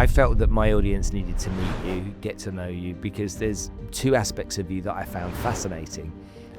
I felt that my audience needed to meet you, get to know you, because there's two aspects of you that I found fascinating.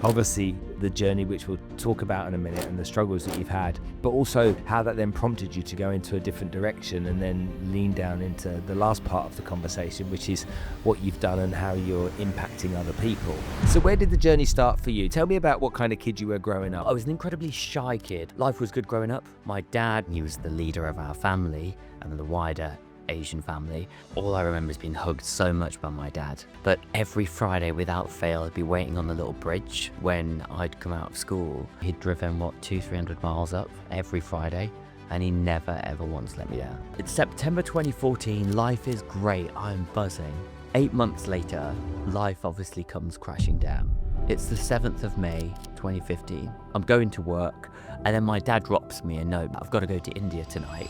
Obviously, the journey, which we'll talk about in a minute, and the struggles that you've had, but also how that then prompted you to go into a different direction and then lean down into the last part of the conversation, which is what you've done and how you're impacting other people. So where did the journey start for you? Tell me about what kind of kid you were growing up. I was an incredibly shy kid. Life was good growing up. My dad, he was the leader of our family and the wider Asian family. All I remember is being hugged so much by my dad. But every Friday, without fail, I'd be waiting on the little bridge when I'd come out of school. He'd driven, 200-300 miles up every Friday, and he never ever once let me down. It's September 2014, life is great, I'm buzzing. 8 months later, life obviously comes crashing down. It's the 7th of May, 2015. I'm going to work, and then my dad drops me a note. I've got to go to India tonight.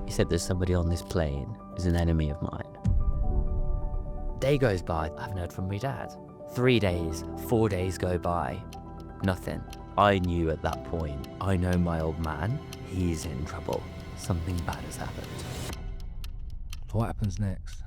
He said there's somebody on this plane who's an enemy of mine. Day goes by, I haven't heard from my dad. 3 days, 4 days go by, nothing. I knew at that point, I know my old man, he's in trouble. Something bad has happened. What happens next?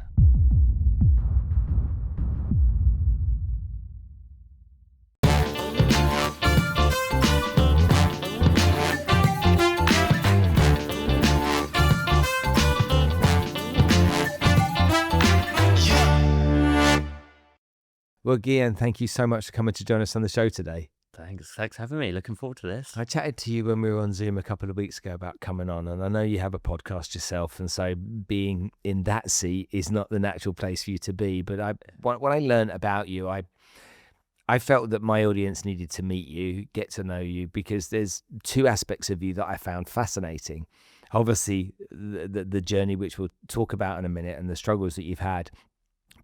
Well, Gian, thank you so much for coming to join us on the show today. Thanks for having me. Looking forward to this. I chatted to you when we were on Zoom a couple of weeks ago about coming on, and I know you have a podcast yourself, and so being in that seat is not the natural place for you to be. But when I learned about you, I felt that my audience needed to meet you, get to know you, because there's two aspects of you that I found fascinating. Obviously, the journey, which we'll talk about in a minute, and the struggles that you've had,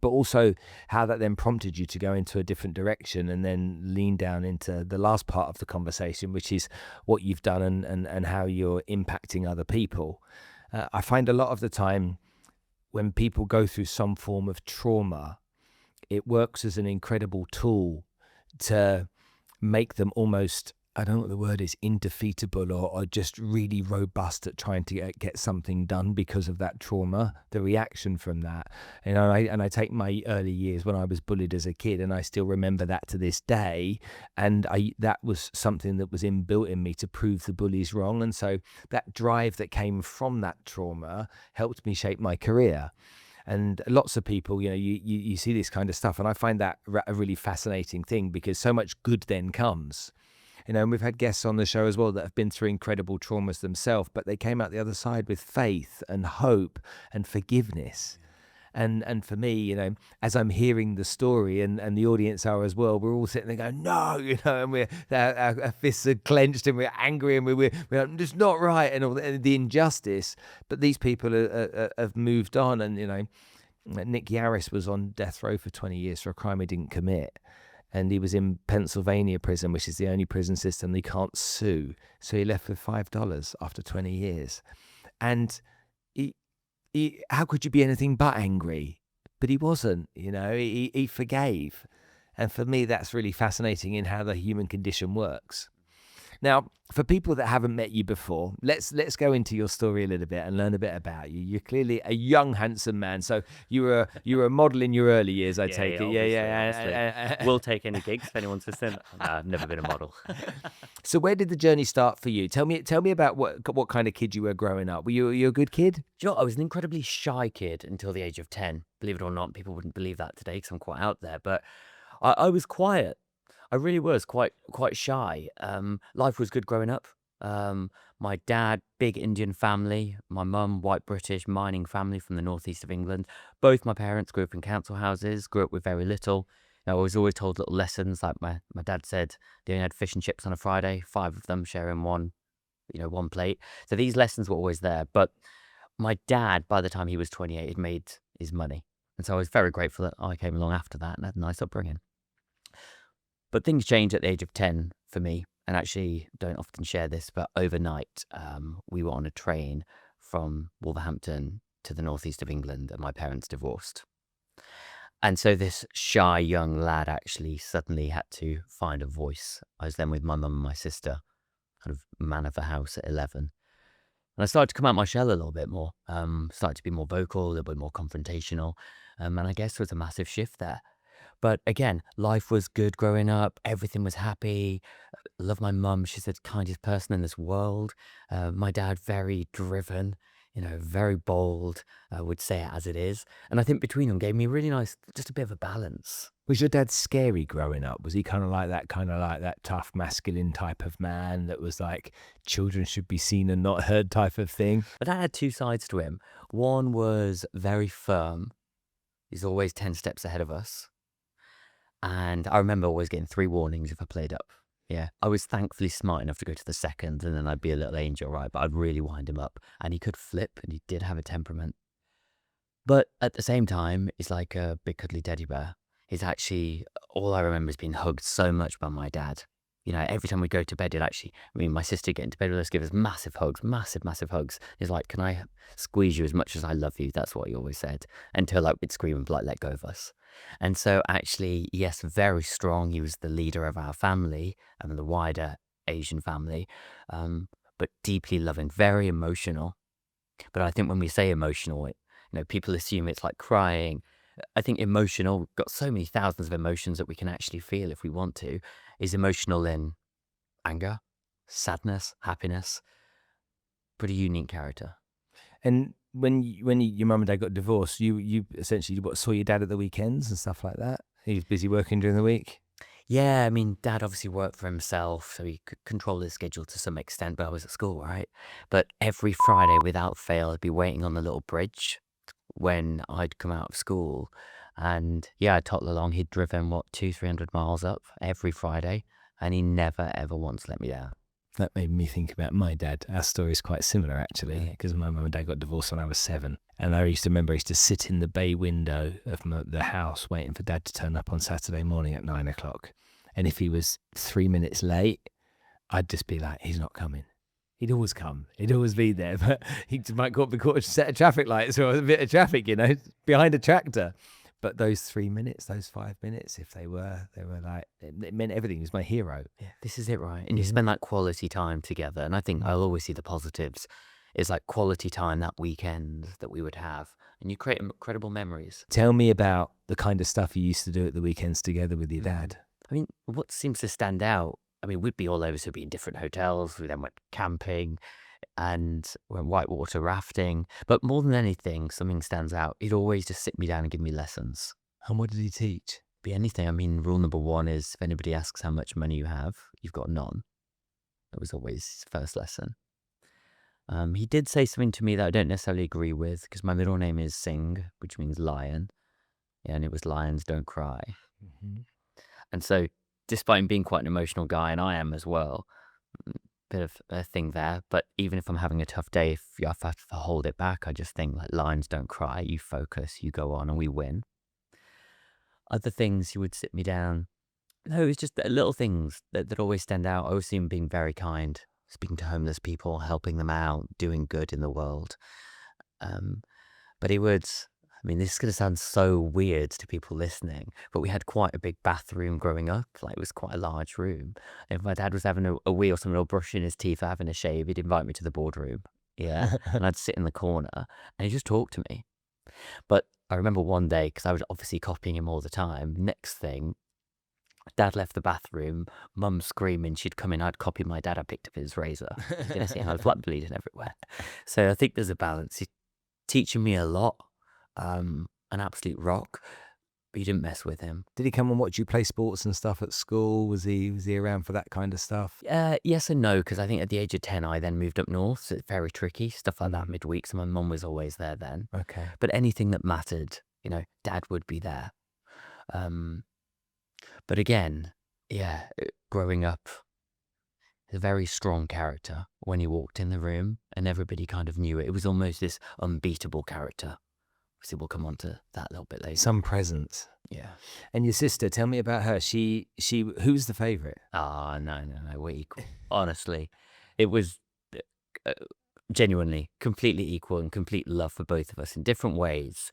but also how that then prompted you to go into a different direction and then lean down into the last part of the conversation, which is what you've done and how you're impacting other people. I find a lot of the time when people go through some form of trauma, it works as an incredible tool to make them almost, I don't know what the word is, indefeatable or just really robust at trying to get something done because of that trauma, the reaction from that. You know, I take my early years when I was bullied as a kid, and I still remember that to this day. And that was something that was inbuilt in me to prove the bullies wrong. And so that drive that came from that trauma helped me shape my career. And lots of people, you see this kind of stuff, and I find that a really fascinating thing because so much good then comes. And we've had guests on the show as well that have been through incredible traumas themselves, but they came out the other side with faith and hope and forgiveness. And for me, as I'm hearing the story and the audience are as well, we're all sitting there going, no, and our fists are clenched and we're angry and we're just not right and all the injustice. But these people have moved on, and, Nick Yaris was on death row for 20 years for a crime he didn't commit. And he was in Pennsylvania prison, which is the only prison system they can't sue. So he left with $5 after 20 years. And how could you be anything but angry? But he wasn't, he forgave. And for me, that's really fascinating in how the human condition works. Now, for people that haven't met you before, let's go into your story a little bit and learn a bit about you. You're clearly a young, handsome man. So you were a model in your early years, I take it. Yeah. We'll take any gigs if anyone's listening. I've never been a model. So where did the journey start for you? Tell me about what kind of kid you were growing up. Were you a good kid? Do you know what? I was an incredibly shy kid until the age of 10. Believe it or not, people wouldn't believe that today because I'm quite out there. But I was quiet. I really was quite shy. Life was good growing up. My dad, big Indian family. My mum, white British mining family from the northeast of England. Both my parents grew up in council houses, grew up with very little. I was always told little lessons, like my dad said, they only had fish and chips on a Friday, 5 of them sharing one plate. So these lessons were always there. But my dad, by the time he was 28, had made his money. And so I was very grateful that I came along after that and had a nice upbringing. But things changed at the age of 10 for me, and actually don't often share this, but overnight we were on a train from Wolverhampton to the northeast of England, and my parents divorced. And so this shy young lad actually suddenly had to find a voice. I was then with my mum and my sister, kind of man of the house at 11. And I started to come out my shell a little bit more, started to be more vocal, a little bit more confrontational. And I guess there was a massive shift there. But again, life was good growing up. Everything was happy. Love my mum. She's the kindest person in this world. My dad, very driven, very bold, would say it as it is. And I think between them gave me really nice, just a bit of a balance. Was your dad scary growing up? Was he kind of like that tough masculine type of man that was like children should be seen and not heard type of thing? But that had two sides to him. One was very firm. He's always 10 steps ahead of us. And I remember always getting 3 warnings if I played up. Yeah. I was thankfully smart enough to go to the second, and then I'd be a little angel, right? But I'd really wind him up. And he could flip, and he did have a temperament. But at the same time, he's like a big cuddly teddy bear. He's actually, all I remember is being hugged so much by my dad. Every time we go to bed, my sister get into bed with us, give us massive hugs, massive, massive hugs. He's like, can I squeeze you as much as I love you? That's what he always said. Until we'd scream and let go of us. And so actually, yes, very strong. He was the leader of our family and the wider Asian family, but deeply loving, very emotional. But I think when we say emotional, people assume it's like crying. I think emotional, we've got so many thousands of emotions that we can actually feel if we want to, is emotional in anger, sadness, happiness. Pretty unique character. And when your mum and dad got divorced, you essentially saw your dad at the weekends and stuff like that? He was busy working during the week? Yeah, I mean, Dad obviously worked for himself, so he could control his schedule to some extent, but I was at school, right? But every Friday, without fail, I'd be waiting on the little bridge when I'd come out of school. And yeah, I'd toddle along. He'd driven, 200-300 miles up every Friday, and he never, ever once let me down. That made me think about my dad. Our story is quite similar, actually, because my mum and dad got divorced when I was 7. And I used to sit in the bay window of the house waiting for Dad to turn up on Saturday morning at 9 o'clock. And if he was 3 minutes late, I'd just be like, he's not coming. He'd always come. He'd always be there. But he might be caught a set of traffic lights or a bit of traffic, behind a tractor. But those 3 minutes, those 5 minutes, if they were like, it meant everything. He was my hero. Yeah, this is it, right? And you spend that quality time together. And I think I'll always see the positives. It's like quality time that weekend that we would have. And you create incredible memories. Tell me about the kind of stuff you used to do at the weekends together with your dad. I mean, what seems to stand out, we'd be all over, so we'd be in different hotels. We then went camping and went whitewater rafting. But more than anything, something stands out. He'd always just sit me down and give me lessons. And what did he teach? Be anything. Rule number 1 is if anybody asks how much money you have, you've got none. That was always his first lesson. He did say something to me that I don't necessarily agree with, because my middle name is Singh, which means lion. Yeah, and it was lions don't cry. Mm-hmm. And so, despite him being quite an emotional guy, and I am as well, bit of a thing there. But even if I'm having a tough day, if I have to hold it back, I just think like lions don't cry. You focus, you go on, and we win. Other things, he would sit me down. No, it's just little things that always stand out. I always see him being very kind, speaking to homeless people, helping them out, doing good in the world. But he would, this is going to sound so weird to people listening, but we had quite a big bathroom growing up. Like, it was quite a large room. And if my dad was having a wee or something, or brushing his teeth or having a shave, he'd invite me to the boardroom. Yeah. And I'd sit in the corner and he'd just talk to me. But I remember one day, because I was obviously copying him all the time, next thing, Dad left the bathroom, Mum screaming, she'd come in, I'd copy my dad, I picked up his razor. You know, see how I was blood bleeding everywhere. So I think there's a balance. He's teaching me a lot, an absolute rock, but you didn't mess with him. Did he come and watch you play sports and stuff at school? Was he around for that kind of stuff? Yes and no, because I think at the age of 10, I then moved up north, so it's very tricky, stuff like that midweek, so my mum was always there then. Okay. But anything that mattered, Dad would be there. But again, growing up, a very strong character when he walked in the room, and everybody kind of knew it. It was almost this unbeatable character. So we'll come on to that a little bit later. Some presence. Yeah. And your sister, tell me about her. Who's the favourite? No, we're equal. Honestly, it was genuinely completely equal and complete love for both of us in different ways.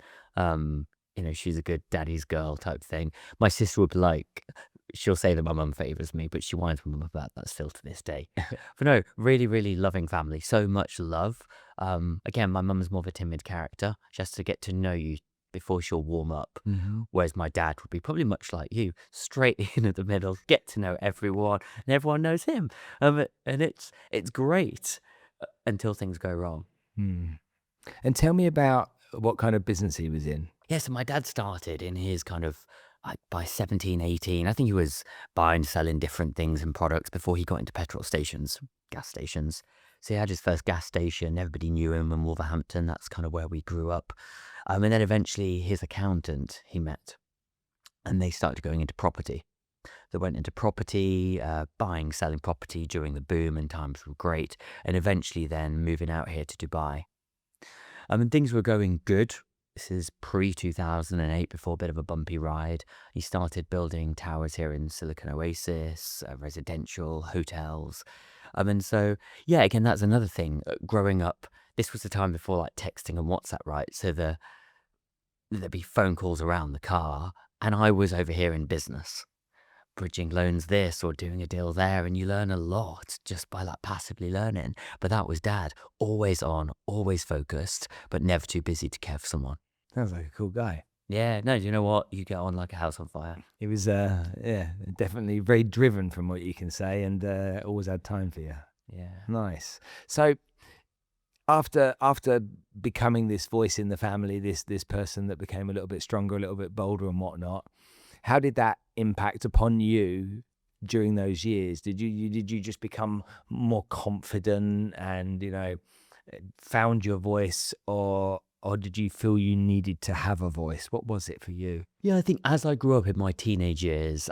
She's a good daddy's girl type thing. My sister would be like she'll say that my mum favours me, but she whines my mum about that still to this day. But no, really, really loving family. So much love. Again, my mum's more of a timid character. She has to get to know you before she'll warm up. Hmm. Whereas my dad would be probably much like you, straight in at the middle, get to know everyone, and everyone knows him. And it's great until things go wrong. Mm. And tell me about what kind of business he was in. Yeah, so my dad started in his kind of like by 17, 18. I think he was buying, selling different things and products before he got into petrol stations, gas stations. So he had his first gas station. Everybody knew him in Wolverhampton. That's kind of where we grew up. And then eventually his accountant he met, and they started going into property. They went into property, buying, selling property during the boom, and times were great. And eventually then moving out here to Dubai. And things were going good. This is pre-2008, before a bit of a bumpy ride. He started building towers here in Silicon Oasis, residential, hotels. And so, yeah, again, that's another thing. Growing up, this was the time before like texting and WhatsApp, right? So there'd be phone calls around the car, and I was over here in business, bridging loans this or doing a deal there, and you learn a lot just by like passively learning. But that was dad, always on, always focused, but never too busy to care for someone. Sounds like a cool guy. Yeah, no, do you know what? You get on like a house on fire. He was, yeah, definitely very driven from what you can say, and always had time for you. Yeah. Nice. So after becoming this voice in the family, this person that became a little bit stronger, a little bit bolder, and whatnot, how did that impact upon you during those years? Did you just become more confident and found your voice, or did you feel you needed to have a voice? What was it for you? Yeah, I think as I grew up in my teenage years,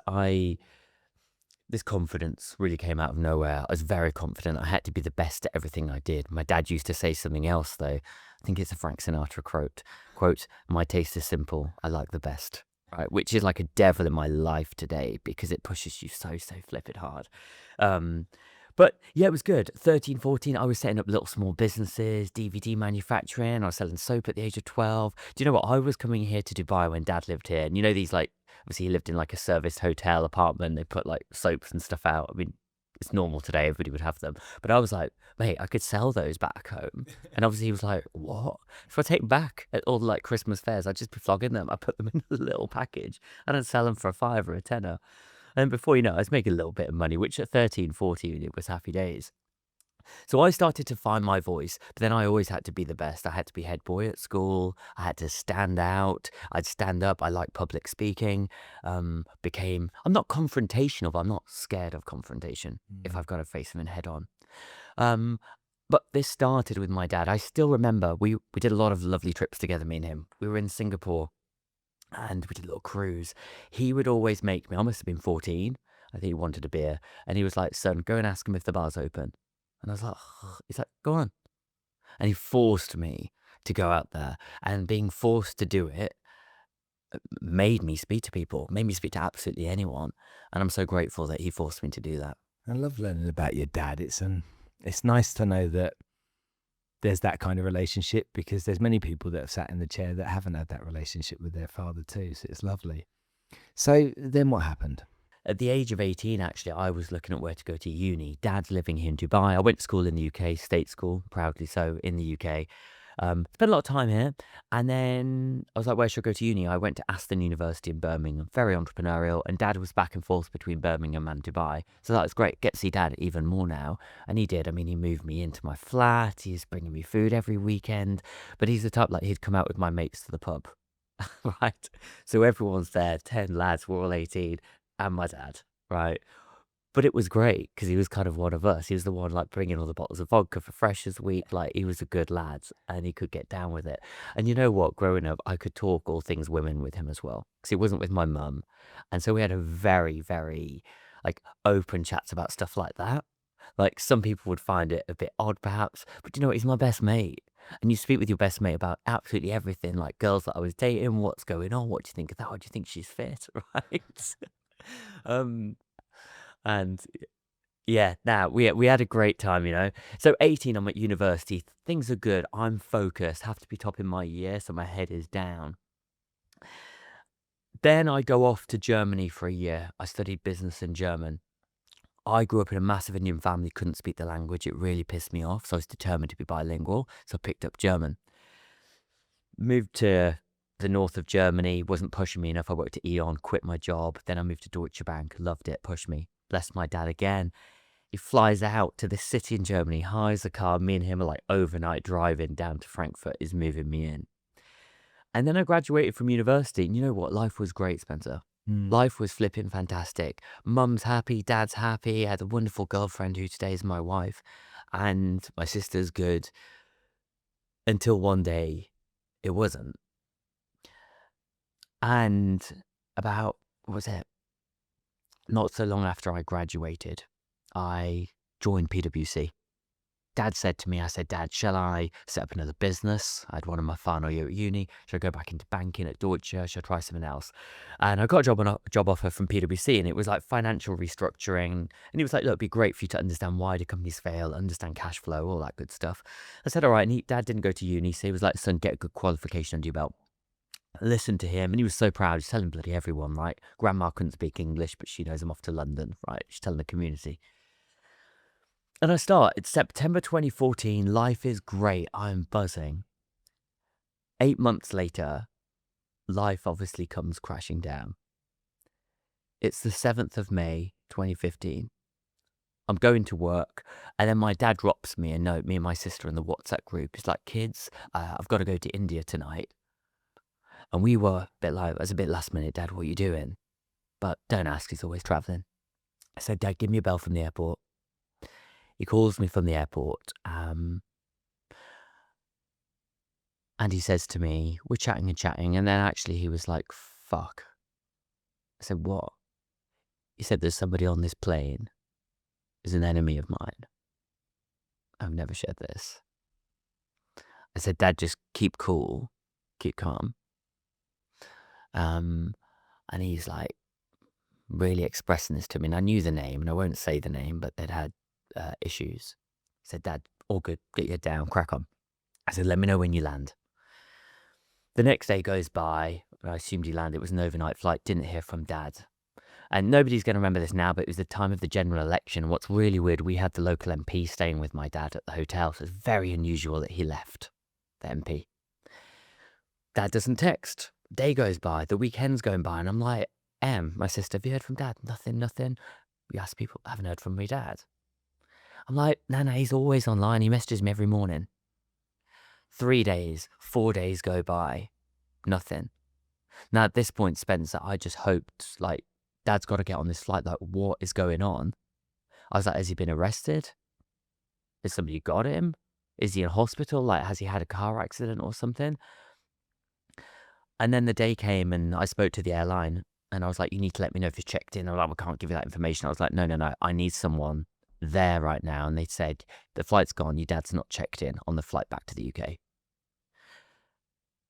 this confidence really came out of nowhere. I was very confident. I had to be the best at everything I did. My dad used to say something else, though. I think it's a Frank Sinatra quote, "My taste is simple. I like the best." Right, which is like a devil in my life today because it pushes you so flipping hard. But yeah, it was good. 13, 14, I was setting up little small businesses, DVD manufacturing. I was selling soap at the age of 12. Do you know what? I was coming here to Dubai when dad lived here. And you know, these like, obviously he lived in like a serviced hotel apartment. They put like soaps and stuff out. I mean, it's normal today. Everybody would have them. But I was like, mate, I could sell those back home. And obviously he was like, what? So I take them back at all the like Christmas fairs. I'd just be flogging them. I put them in a little package and I'd sell them for a five or a tenner. And before you know it, I was making a little bit of money, which at 13, 14, it was happy days. So I started to find my voice, but then I always had to be the best. I had to be head boy at school. I had to stand out. I'd stand up. I like public speaking. I'm not confrontational, but I'm not scared of confrontation if I've got to face something head on. But this started with my dad. I still remember we did a lot of lovely trips together, me and him. We were in Singapore and we did a little cruise. He would always make me, I must have been 14. I think he wanted a beer. And he was like, son, go and ask him if the bar's open. And I was like, "Ugh." He's like, go on. And he forced me to go out there. And being forced to do it made me speak to people, made me speak to absolutely anyone. And I'm so grateful that he forced me to do that. I love learning about your dad. It's nice to know that there's that kind of relationship, because there's many people that have sat in the chair that haven't had that relationship with their father too. So it's lovely. So then what happened? At the age of 18, actually, I was looking at where to go to uni. Dad's living here in Dubai. I went to school in the UK, state school, proudly so, in the UK. Spent a lot of time here. And then I was like, where should I go to uni? I went to Aston University in Birmingham, very entrepreneurial. And dad was back and forth between Birmingham and Dubai. So that was great. Get to see dad even more now. And he did. I mean, he moved me into my flat. He's bringing me food every weekend. But he's the type, like, he'd come out with my mates to the pub. Right? So everyone's there, 10 lads, we're all 18. And my dad, right? But it was great because he was kind of one of us. He was the one like bringing all the bottles of vodka for Freshers Week. Like, he was a good lad and he could get down with it. And you know what? Growing up, I could talk all things women with him as well, because he wasn't with my mum. And so we had a very, very like open chats about stuff like that. Like, some people would find it a bit odd perhaps, but you know what? He's my best mate. And you speak with your best mate about absolutely everything, like girls that I was dating, what's going on, what do you think of that? What do you think she's fit, right? And yeah, now we had a great time, you know. So 18, I'm at university. Things are good. I'm focused. Have to be top in my year, so my head is down. Then I go off to Germany for a year. I studied business in German. I grew up in a massive Indian family, couldn't speak the language. It really pissed me off. So I was determined to be bilingual. So I picked up German. Moved to the north of Germany, wasn't pushing me enough. I worked at Eon, quit my job. Then I moved to Deutsche Bank, loved it, pushed me. Blessed my dad again. He flies out to this city in Germany, hires a car. Me and him are like overnight driving down to Frankfurt, is moving me in. And then I graduated from university. And you know what? Life was great, Spencer. Life was flipping fantastic. Mum's happy, dad's happy. I had a wonderful girlfriend who today is my wife. And my sister's good. Until one day, it wasn't. And about, what was it? Not so long after I graduated, I joined PwC. Dad said to me, I said, Dad, shall I set up another business? I had one in my final year at uni. Should I go back into banking at Deutsche? Should I try something else? And I got a job offer from PwC, and it was like financial restructuring. And he was like, look, it'd be great for you to understand why do companies fail, understand cash flow, all that good stuff. I said, all right. And Dad didn't go to uni, so he was like, son, get a good qualification under your belt. I listened to him, and he was so proud. He's telling bloody everyone, right? Grandma couldn't speak English, but she knows I'm off to London, right? She's telling the community. And I start, it's September 2014, life is great, I'm buzzing. 8 months later, life obviously comes crashing down. It's the 7th of May, 2015. I'm going to work, and then my dad drops me a note, me and my sister in the WhatsApp group. He's like, kids, I've got to go to India tonight. And we were a bit like, it was a bit last minute, Dad, what are you doing? But don't ask, he's always traveling. I said, Dad, give me a bell from the airport. He calls me from the airport, and he says to me, we're chatting and chatting, and then actually he was like, fuck. I said, what? He said, there's somebody on this plane who's an enemy of mine. I've never shared this. I said, Dad, just keep cool, keep calm. And he's like really expressing this to me, and I knew the name, and I won't say the name, but they'd had issues. He said, Dad, all good, get your head down, crack on. I said, let me know when you land. The next day goes by. I assumed he landed. It was an overnight flight. Didn't hear from Dad. And nobody's going to remember this now, but it was the time of the general election. What's really weird, we had the local MP staying with my dad at the hotel, so it's very unusual that he left, the MP. Dad doesn't text. Day goes by. The weekend's going by, and I'm like, my sister, have you heard from Dad? Nothing. We ask people, I haven't heard from my dad. I'm like, no, he's always online. He messages me every morning. 3 days, 4 days go by. Nothing. Now, at this point, Spencer, I just hoped, like, Dad's got to get on this flight. Like, what is going on? I was like, has he been arrested? Has somebody got him? Is he in hospital? Like, has he had a car accident or something? And then the day came, and I spoke to the airline, and I was like, you need to let me know if you're checked in. Or like, I can't give you that information. I was like, no, I need someone there right now. And they said, the flight's gone, your dad's not checked in on the flight back to the UK.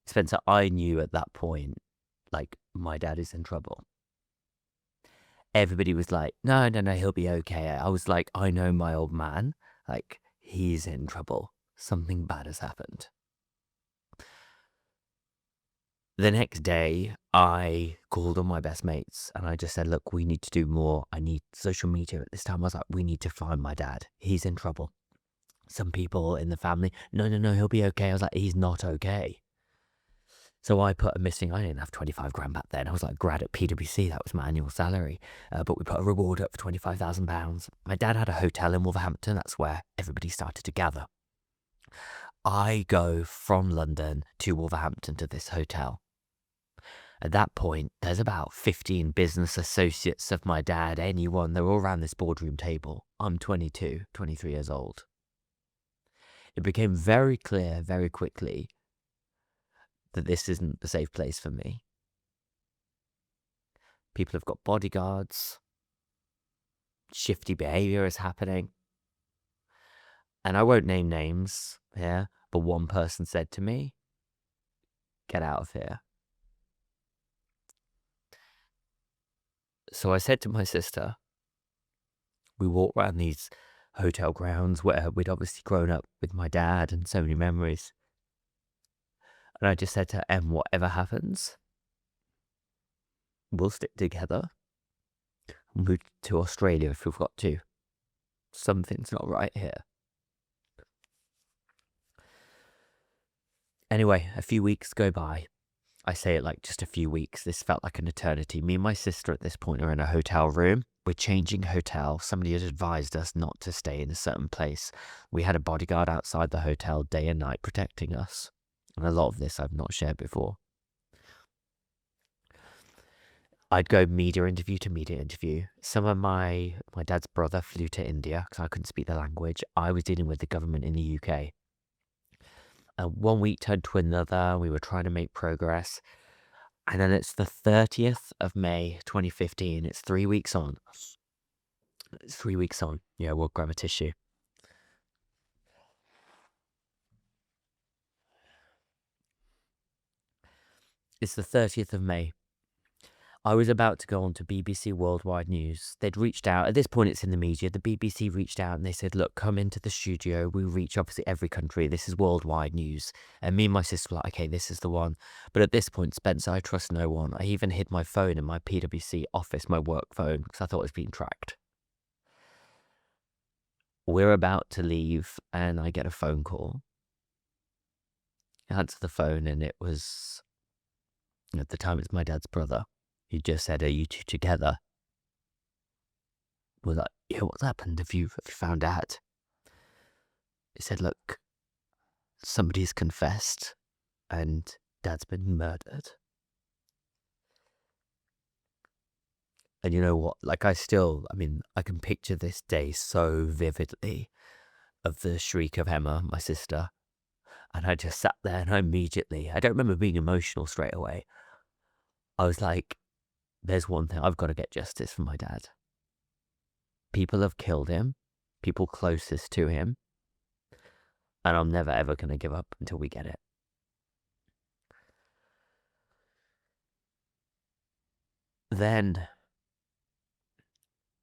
Spencer, I knew at that point, like, my dad is in trouble. Everybody was like, no, he'll be okay. I was like, I know my old man, like, he's in trouble. Something bad has happened. The next day, I called on my best mates, and I just said, look, we need to do more. I need social media. At this time, I was like, we need to find my dad. He's in trouble. Some people in the family, no, he'll be okay. I was like, he's not okay. So I put a missing, I didn't have 25 grand back then. I was like grad at PwC, that was my annual salary. But we put a reward up for £25,000. My dad had a hotel in Wolverhampton. That's where everybody started to gather. I go from London to Wolverhampton to this hotel. At that point, there's about 15 business associates of my dad, anyone. They're all around this boardroom table. I'm 22, 23 years old. It became very clear very quickly that this isn't a safe place for me. People have got bodyguards. Shifty behavior is happening. And I won't name names here, but one person said to me, get out of here. So I said to my sister, we walked around these hotel grounds where we'd obviously grown up with my dad and so many memories. And I just said to her, whatever happens, We'll stick together. Move to Australia if we've got to. Something's not right here. Anyway, a few weeks go by. I say it like just a few weeks. This felt like an eternity. Me and my sister at this point are in a hotel room. We're changing hotel. Somebody had advised us not to stay in a certain place. We had a bodyguard outside the hotel day and night protecting us. And a lot of this I've not shared before. I'd go media interview to media interview. Some of my dad's brother flew to India because I couldn't speak the language. I was dealing with the government in the UK. One week turned to another. We were trying to make progress. And then it's the 30th of May, 2015. It's 3 weeks on. It's 3 weeks on. Yeah, we'll grab a tissue. It's the 30th of May. I was about to go on to BBC Worldwide News. They'd reached out. At this point, it's in the media. The BBC reached out and they said, look, come into the studio. We reach obviously every country. This is worldwide news. And me and my sister were like, okay, this is the one. But at this point, Spencer, I trust no one. I even hid my phone in my PwC office, my work phone, because I thought it was being tracked. We're about to leave and I get a phone call. I answer the phone and it was, at the time, it's my dad's brother. He just said, are you two together? We're like, yeah, what's happened? Have you found out? He said, look, somebody's confessed and Dad's been murdered. And you know what? Like I can picture this day so vividly of the shriek of Emma, my sister. And I just sat there and I don't remember being emotional straight away. I was like, there's one thing, I've got to get justice for my dad. People have killed him, people closest to him, and I'm never ever going to give up until we get it. Then,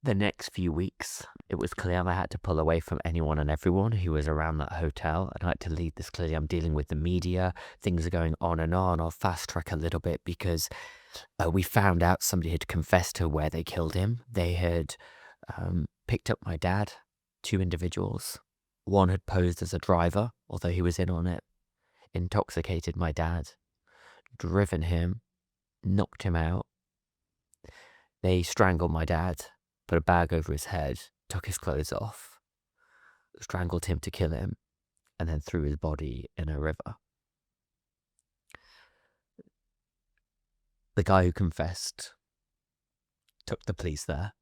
the next few weeks, it was clear I had to pull away from anyone and everyone who was around that hotel, and I had to leave this clearly. I'm dealing with the media, things are going on and on. I'll fast track a little bit because we found out somebody had confessed to where they killed him. They had picked up my dad, 2 individuals. One had posed as a driver, although he was in on it, intoxicated my dad, driven him, knocked him out. They strangled my dad, put a bag over his head, took his clothes off, strangled him to kill him, and then threw his body in a river. The guy who confessed took the police there.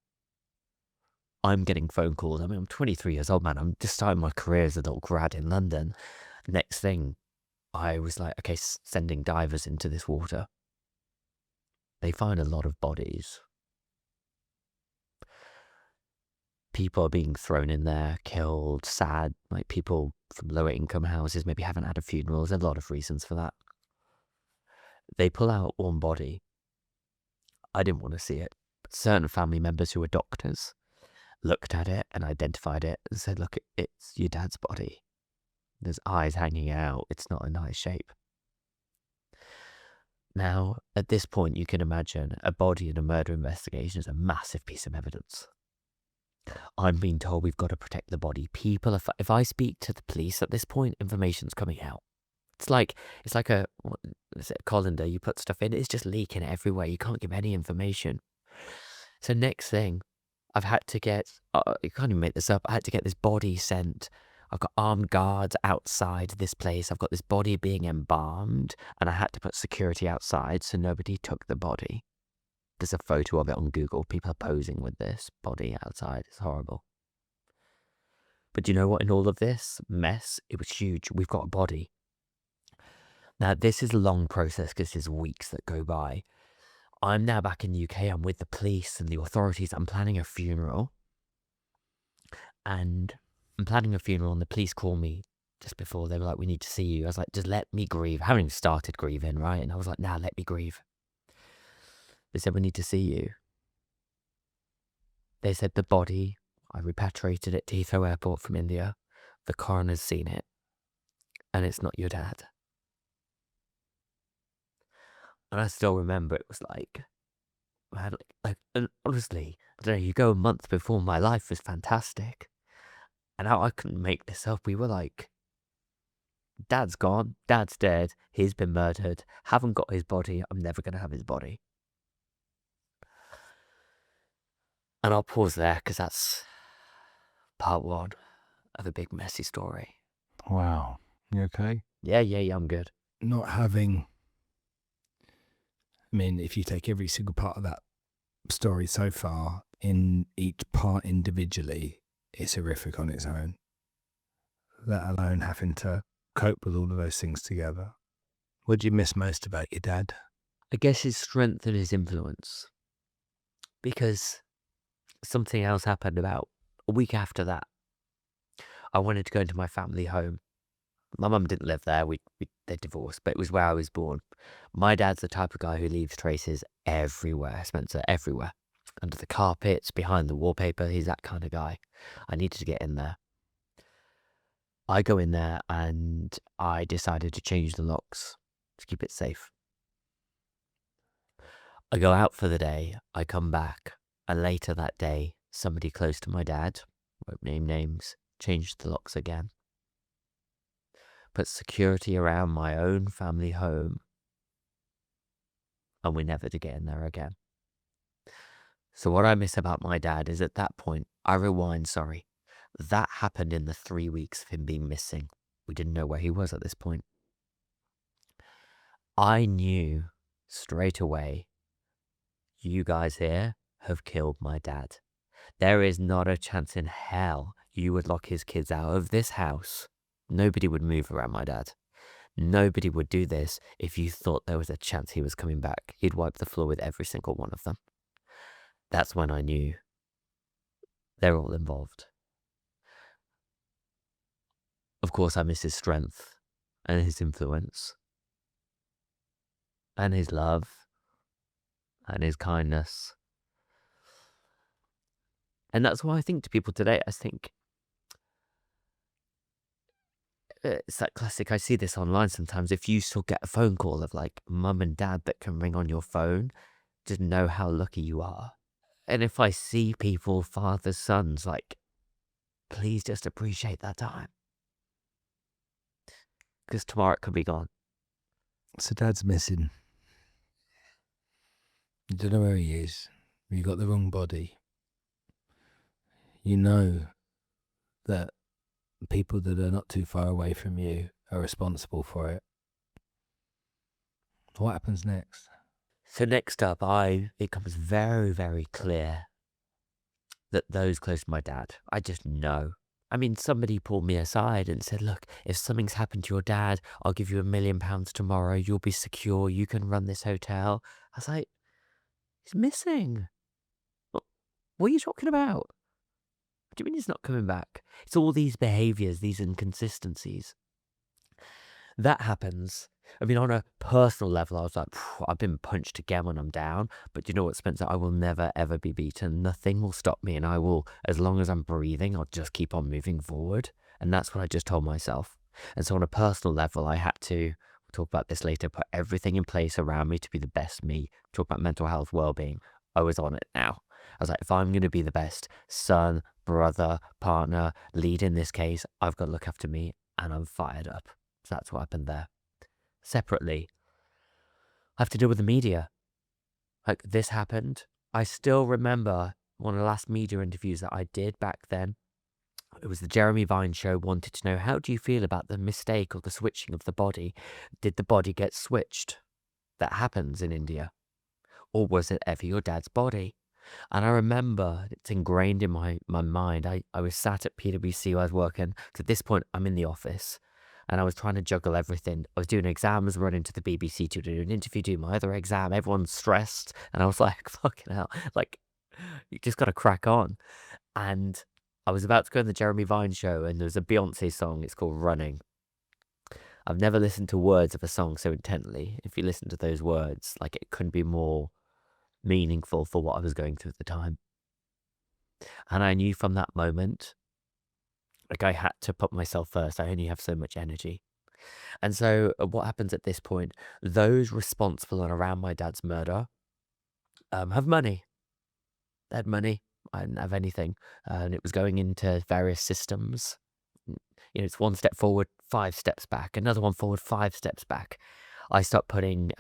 I'm getting phone calls. I'm 23 years old, man. I'm just starting my career as a little grad in London. Next thing, I was like, okay, sending divers into this water. They find a lot of bodies. People are being thrown in there, killed, sad. Like people from lower income houses maybe haven't had a funeral. There's a lot of reasons for that. They pull out one body. I didn't want to see it. But certain family members who were doctors looked at it and identified it and said, look, it's your dad's body. There's eyes hanging out. It's not a nice shape. Now, at this point, you can imagine a body in a murder investigation is a massive piece of evidence. I'm being told we've got to protect the body. People, if I speak to the police at this point, information's coming out. It's like a colander. You put stuff in, it's just leaking everywhere. You can't give any information. So next thing, I've had to get, you can't even make this up, I had to get this body sent. I've got armed guards outside this place. I've got this body being embalmed, and I had to put security outside so nobody took the body. There's a photo of it on Google. People are posing with this body outside. It's horrible. But do you know what? In all of this mess, it was huge. We've got a body. Now, this is a long process because there's weeks that go by. I'm now back in the UK. I'm with the police and the authorities. I'm planning a funeral. And I'm planning a funeral and the police call me just before. They were like, we need to see you. I was like, just let me grieve. I haven't even started grieving, right? And I was like, nah, let me grieve. They said, we need to see you. They said the body, I repatriated it to Heathrow Airport from India. The coroner's seen it. And it's not your dad. And I still remember it was like man, and honestly, I don't know, you go a month before my life was fantastic. And now I couldn't make this up. We were like, Dad's gone, Dad's dead, he's been murdered, haven't got his body, I'm never going to have his body. And I'll pause there because that's part one of a big messy story. Wow. You okay? Yeah, I'm good. Not having, I mean, if you take every single part of that story so far, in each part individually, it's horrific on its own. Let alone having to cope with all of those things together. What do you miss most about your dad? I guess his strength and his influence. Because something else happened about a week after that. I wanted to go into my family home. My mum didn't live there. They divorced, but it was where I was born. My dad's the type of guy who leaves traces everywhere, Spencer, everywhere. Under the carpets, behind the wallpaper. He's that kind of guy. I needed to get in there. I go in there and I decided to change the locks to keep it safe. I go out for the day. I come back. And later that day, somebody close to my dad, won't name names, changed the locks again. Put security around my own family home. And we never did get in there again. So what I miss about my dad is at that point, I rewind, sorry. That happened in the 3 weeks of him being missing. We didn't know where he was at this point. I knew straight away, you guys here have killed my dad. There is not a chance in hell you would lock his kids out of this house. Nobody would move around my dad. Nobody would do this if you thought there was a chance he was coming back. He'd wipe the floor with every single one of them. That's when I knew they're all involved. Of course, I miss his strength and his influence and his love and his kindness. And that's why I think to people today, I think it's that classic, I see this online sometimes. If you still get a phone call of like mum and dad that can ring on your phone, just know how lucky you are. And if I see people, fathers, sons, like, please just appreciate that time. Because tomorrow it could be gone. So dad's missing. You don't know where he is. You got the wrong body. You know that people that are not too far away from you are responsible for it. What happens next? So next up, it becomes very, very clear that those close to my dad, I just know. I mean, somebody pulled me aside and said, look, if something's happened to your dad, I'll give you £1 million tomorrow. You'll be secure. You can run this hotel. I was like, he's missing. What are you talking about? What do you mean he's not coming back? It's all these behaviors, these inconsistencies. That happens. I mean, on a personal level, I was like, I've been punched again when I'm down. But you know what, Spencer? I will never, ever be beaten. Nothing will stop me. And I will, as long as I'm breathing, I'll just keep on moving forward. And that's what I just told myself. And so on a personal level, I had to, we'll talk about this later, put everything in place around me to be the best me. Talk about mental health, well-being. I was on it now. I was like, if I'm going to be the best son, brother, partner, lead in this case, I've got to look after me. And I'm fired up. So that's what happened there. Separately, I have to deal with the media. Like, this happened. I still remember one of the last media interviews that I did back then. It was the Jeremy Vine show, wanted to know, how do you feel about the mistake or the switching of the body? Did the body get switched? That happens in India. Or was it ever your dad's body? And I remember, it's ingrained in my mind, I was sat at PwC, I was working. To this point, I'm in the office. And I was trying to juggle everything. I was doing exams, running to the BBC to do an interview, do my other exam. Everyone's stressed. And I was like, fucking hell. Like, you just got to crack on. And I was about to go on the Jeremy Vine show, and there's a Beyonce song. It's called Running. I've never listened to words of a song so intently. If you listen to those words, like, it couldn't be more meaningful for what I was going through at the time. And I knew from that moment, like, I had to put myself first. I only have so much energy. And so what happens at this point, those responsible and around my dad's murder have money. They had money. I didn't have anything, and it was going into various systems. Mm, it's one step forward, 5 steps back, another one forward, 5 steps back. I start putting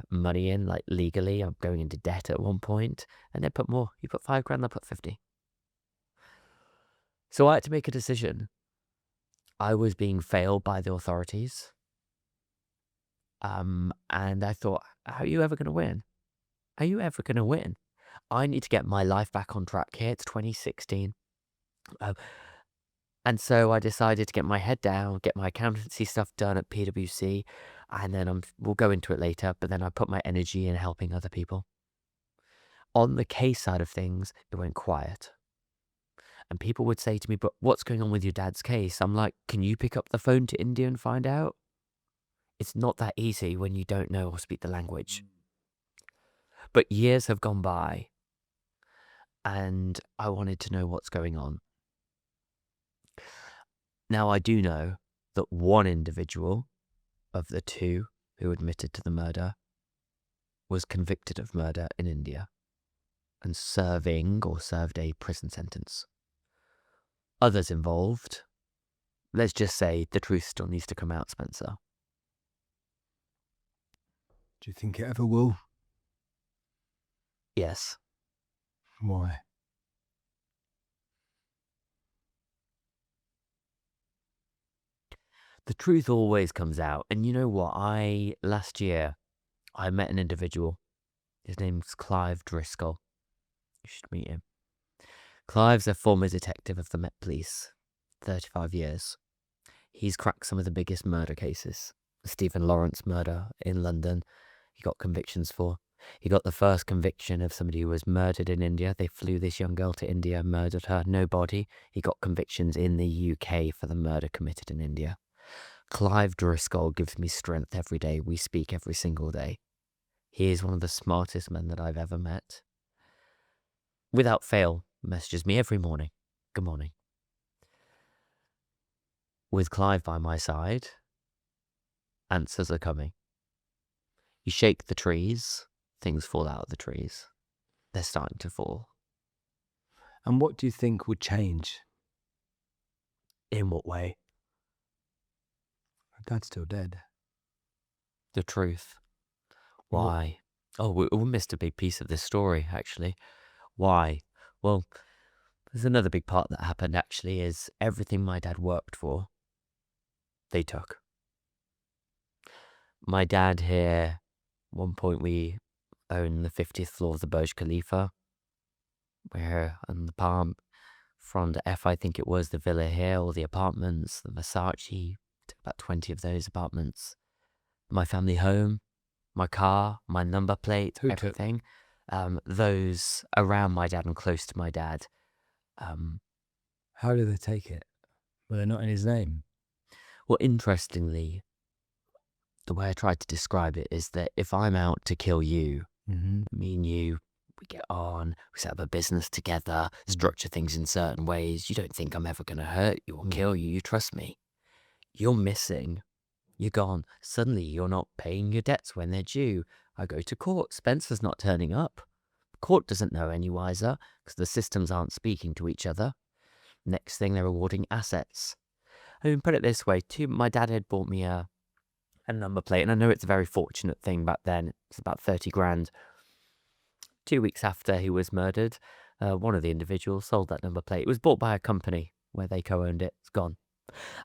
money in, like legally. I'm going into debt at one point, and they put more. You put 5 grand, I put 50. So I had to make a decision. I was being failed by the authorities, and I thought, how are you ever going to win? How are you ever going to win? I need to get my life back on track here. It's 2016. Uh, and so I decided to get my head down, get my accountancy stuff done at PwC, and then we'll go into it later, but then I put my energy in helping other people. On the case side of things, it went quiet. And people would say to me, but what's going on with your dad's case? I'm like, can you pick up the phone to India and find out? It's not that easy when you don't know or speak the language. But years have gone by, and I wanted to know what's going on. Now, I do know that one individual of the 2 who admitted to the murder was convicted of murder in India and served a prison sentence. Others involved, let's just say the truth still needs to come out, Spencer. Do you think it ever will? Yes. Why? The truth always comes out. And you know what? Last year, I met an individual. His name's Clive Driscoll. You should meet him. Clive's a former detective of the Met Police, 35 years. He's cracked some of the biggest murder cases. The Stephen Lawrence murder in London, he got convictions for. He got the first conviction of somebody who was murdered in India. They flew this young girl to India, murdered her, no body. He got convictions in the UK for the murder committed in India. Clive Driscoll gives me strength every day. We speak every single day. He is one of the smartest men that I've ever met. Without fail, messages me every morning. Good morning. With Clive by my side, answers are coming. You shake the trees, things fall out of the trees. They're starting to fall. And what do you think would change? In what way? Dad's still dead. The truth. What- Why? Oh, we missed a big piece of this story, actually. Why? Well, there's another big part that happened, actually, is everything my dad worked for, they took. My dad here, at one point we owned the 50th floor of the Burj Khalifa. We're on the palm front F, I think it was, the villa here, all the apartments, the Versace, took about 20 of those apartments. My family home, my car, my number plate, Who took? everything. Those around my dad and close to my dad. How did they take it? Well, they're not in his name. Well, interestingly, the way I tried to describe it is that if I'm out to kill you, Mm-hmm. me and you, we get on, we set up a business together, structure things in certain ways. You don't think I'm ever going to hurt you or kill you. You trust me. You're missing. You're gone. Suddenly you're not paying your debts when they're due. I go to court. Spencer's not turning up. Court doesn't know any wiser because the systems aren't speaking to each other. Next thing, they're awarding assets. I mean, put it this way, too. My dad had bought me a number plate, and I know it's a very fortunate thing back then. It's about 30 grand. 2 weeks after he was murdered, one of the individuals sold that number plate. It was bought by a company where they co-owned it. It's gone.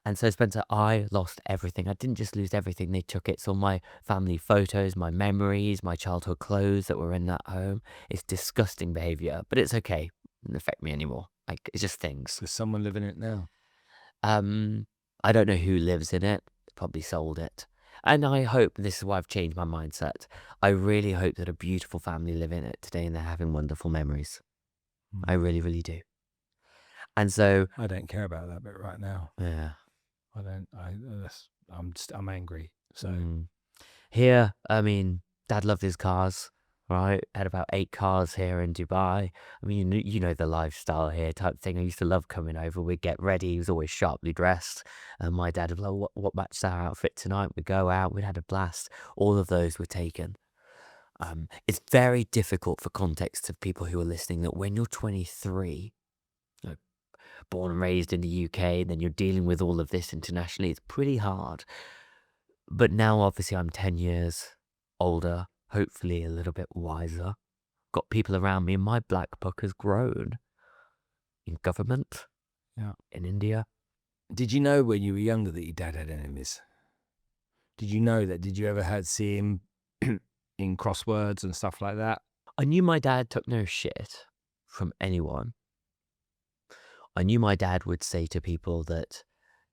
And so, Spencer, I lost everything. I didn't just lose everything. They took it. It's all my family photos, my memories, my childhood clothes that were in that home. It's disgusting behavior, but it's okay. It doesn't affect me anymore. Like, it's just things. There's someone living in it now. I don't know who lives in it. Probably sold it. And I hope, this is why I've changed my mindset. I really hope that a beautiful family live in it today and they're having wonderful memories. I really, really do. And so, I don't care about that bit right now. yeah. I don't. I'm angry. So Here, I mean, Dad loved his cars, right? Had about 8 cars here in Dubai. I mean, you know the lifestyle here type thing. I used to love coming over. We'd get ready. He was always sharply dressed. And my dad would be like, what matches our outfit tonight? We'd go out. We'd had a blast. All of those were taken. It's very difficult for context of people who are listening that when you're 23, you know, born and raised in the UK, then you're dealing with all of this internationally, it's pretty hard. But now, obviously, I'm 10 years older, hopefully a little bit wiser. Got people around me, and my black book has grown in government, Yeah. in India. Did you know when you were younger that your dad had enemies? Did you know that? Did you ever see him in crosswords and stuff like that? I knew my dad took no shit from anyone. I knew my dad would say to people that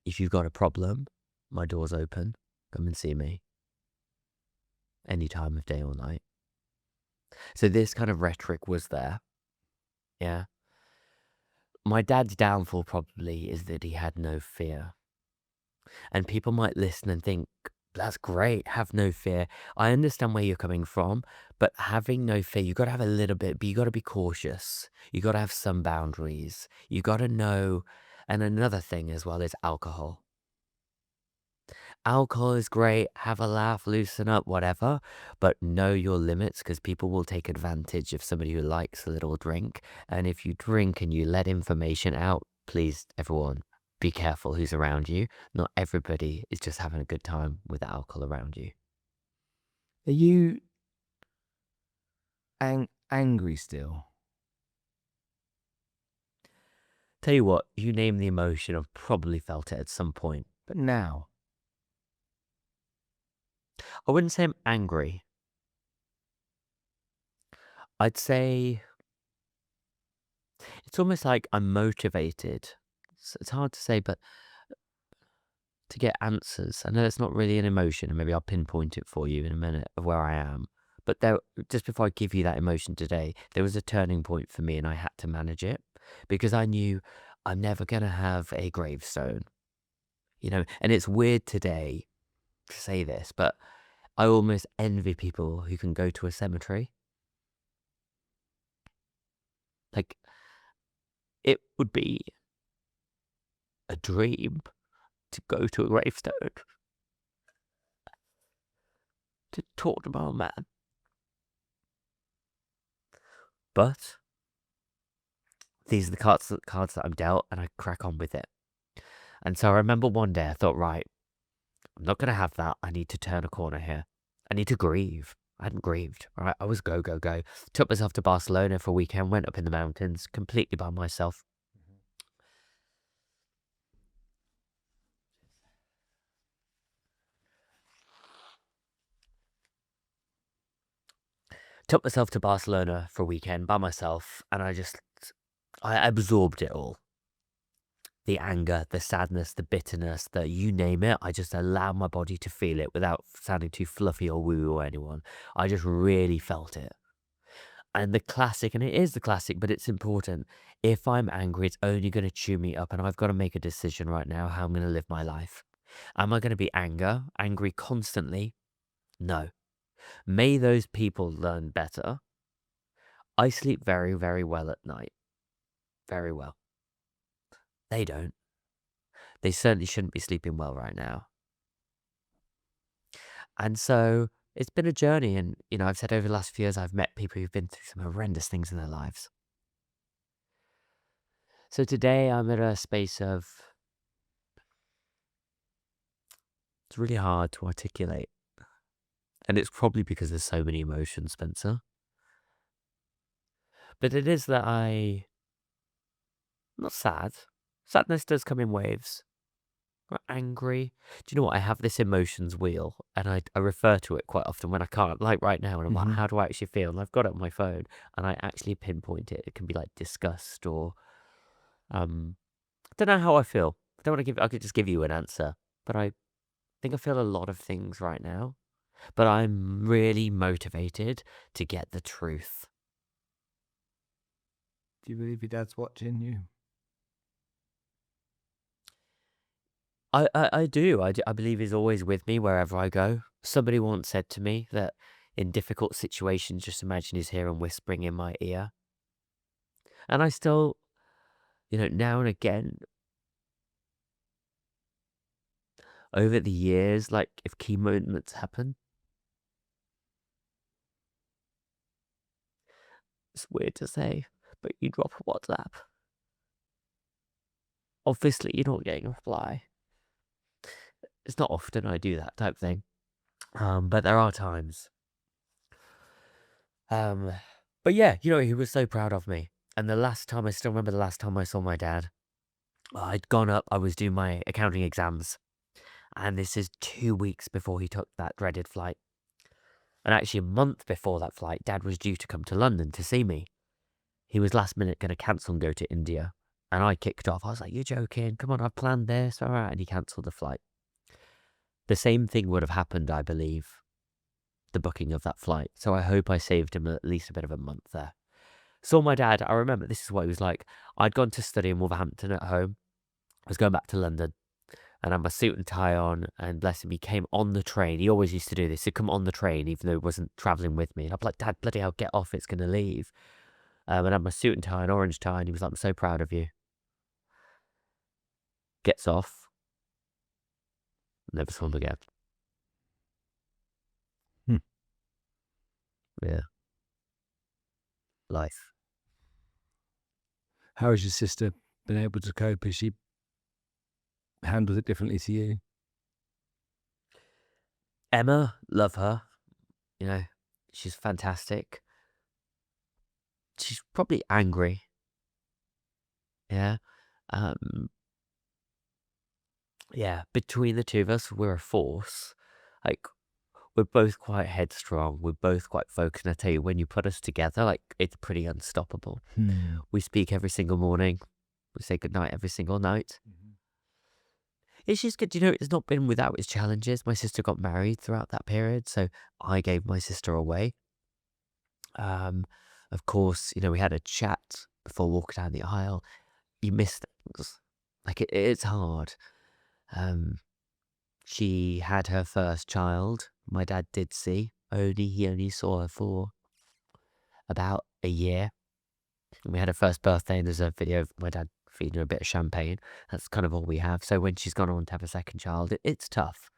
if you've got a problem, my door's open. Come and see me. Any time of day or night. So this kind of rhetoric was there. Yeah. My dad's downfall probably is that he had no fear. And people might listen and think, that's great, have no fear. I understand where you're coming from, but having no fear, you got to have a little bit, but you got to be cautious. You got to have some boundaries. You got to know. And another thing as well is alcohol. Alcohol is great, have a laugh, loosen up, whatever, but know your limits because people will take advantage of somebody who likes a little drink. And if you drink and you let information out, please, everyone, be careful who's around you. Not everybody is just having a good time with alcohol around you. Are you angry still? Tell you what, you name the emotion, I've probably felt it at some point. But now? I wouldn't say I'm angry. I'd say it's almost like I'm motivated. It's hard to say, but to get answers. I know it's not really an emotion, and maybe I'll pinpoint it for you in a minute of where I am. But just before I give you that emotion today, there was a turning point for me, and I had to manage it because I knew I'm never going to have a gravestone. And it's weird today to say this, but I almost envy people who can go to a cemetery. Like, it would be a dream to go to a gravestone, to talk to my old man. But these are the cards that I'm dealt, and I crack on with it. And so I remember one day I thought, right, I'm not going to have that. I need to turn a corner here. I need to grieve. I hadn't grieved, right? I was go, go, go. Took myself to Barcelona for a weekend, went up in the mountains completely by myself. Took myself to Barcelona for a weekend by myself, and I absorbed it all. The anger, the sadness, the bitterness, you name it. I just allowed my body to feel it without sounding too fluffy or woo or anyone. I just really felt it. And the classic, and it is the classic, but it's important. If I'm angry, it's only going to chew me up, and I've got to make a decision right now how I'm going to live my life. Am I going to be angry constantly? No. May those people learn better. I sleep very, very well at night. Very well. They don't. They certainly shouldn't be sleeping well right now. And so it's been a journey. And, I've said over the last few years, I've met people who've been through some horrendous things in their lives. So today I'm at a space of, it's really hard to articulate. And it's probably because there's so many emotions, Spencer. But it is that I'm not sad. Sadness does come in waves. Or angry. Do you know what? I have this emotions wheel, and I refer to it quite often when I can't, like right now, and I'm like, how do I actually feel? And I've got it on my phone, and I actually pinpoint it. It can be like disgust or, I don't know how I feel. I could just give you an answer, but I think I feel a lot of things right now, but I'm really motivated to get the truth. Do you believe your dad's watching you? I do. I believe he's always with me wherever I go. Somebody once said to me that in difficult situations, just imagine he's here and whispering in my ear. And I still, now and again, over the years, like if key moments happen, It's weird to say, but you drop a WhatsApp. Obviously, you're not getting a reply. It's not often I do that type thing, but there are times. But yeah, he was so proud of me. And I still remember the last time I saw my dad. I'd gone up, I was doing my accounting exams, and this is 2 weeks before he took that dreaded flight. And actually, a month before that flight, Dad was due to come to London to see me. He was last minute going to cancel and go to India. And I kicked off. I was like, "You're joking. Come on, I've planned this. All right." And he cancelled the flight. The same thing would have happened, I believe, the booking of that flight. So I hope I saved him at least a bit of a month there. Saw my dad. I remember this is what he was like. I'd gone to study in Wolverhampton at home. I was going back to London. And I had my suit and tie on, and bless him, he came on the train. He always used to do this. He'd come on the train, even though he wasn't travelling with me. And I'd be like, "Dad, bloody hell, get off, it's going to leave." And I had my suit and tie, an orange tie, and he was like, "I'm so proud of you." Gets off. Never saw him again. Hmm. Yeah. Life. How has your sister been able to cope? Has she handled it differently to you? Emma, love her. She's fantastic. She's probably angry. Yeah. Yeah, between the two of us, we're a force. Like, we're both quite headstrong. We're both quite focused. And I tell you, when you put us together, like, it's pretty unstoppable. We speak every single morning. We say goodnight every single night. It's just good. It's not been without its challenges. My sister got married throughout that period, so I gave my sister away. Of course, we had a chat before walking down the aisle. You miss things. Like, it's hard. She had her first child. My dad did see. He only saw her for about a year. And we had her first birthday, and there's a video of my dad feeding her a bit of champagne. That's kind of all we have. So when she's gone on to have a second child, it's tough.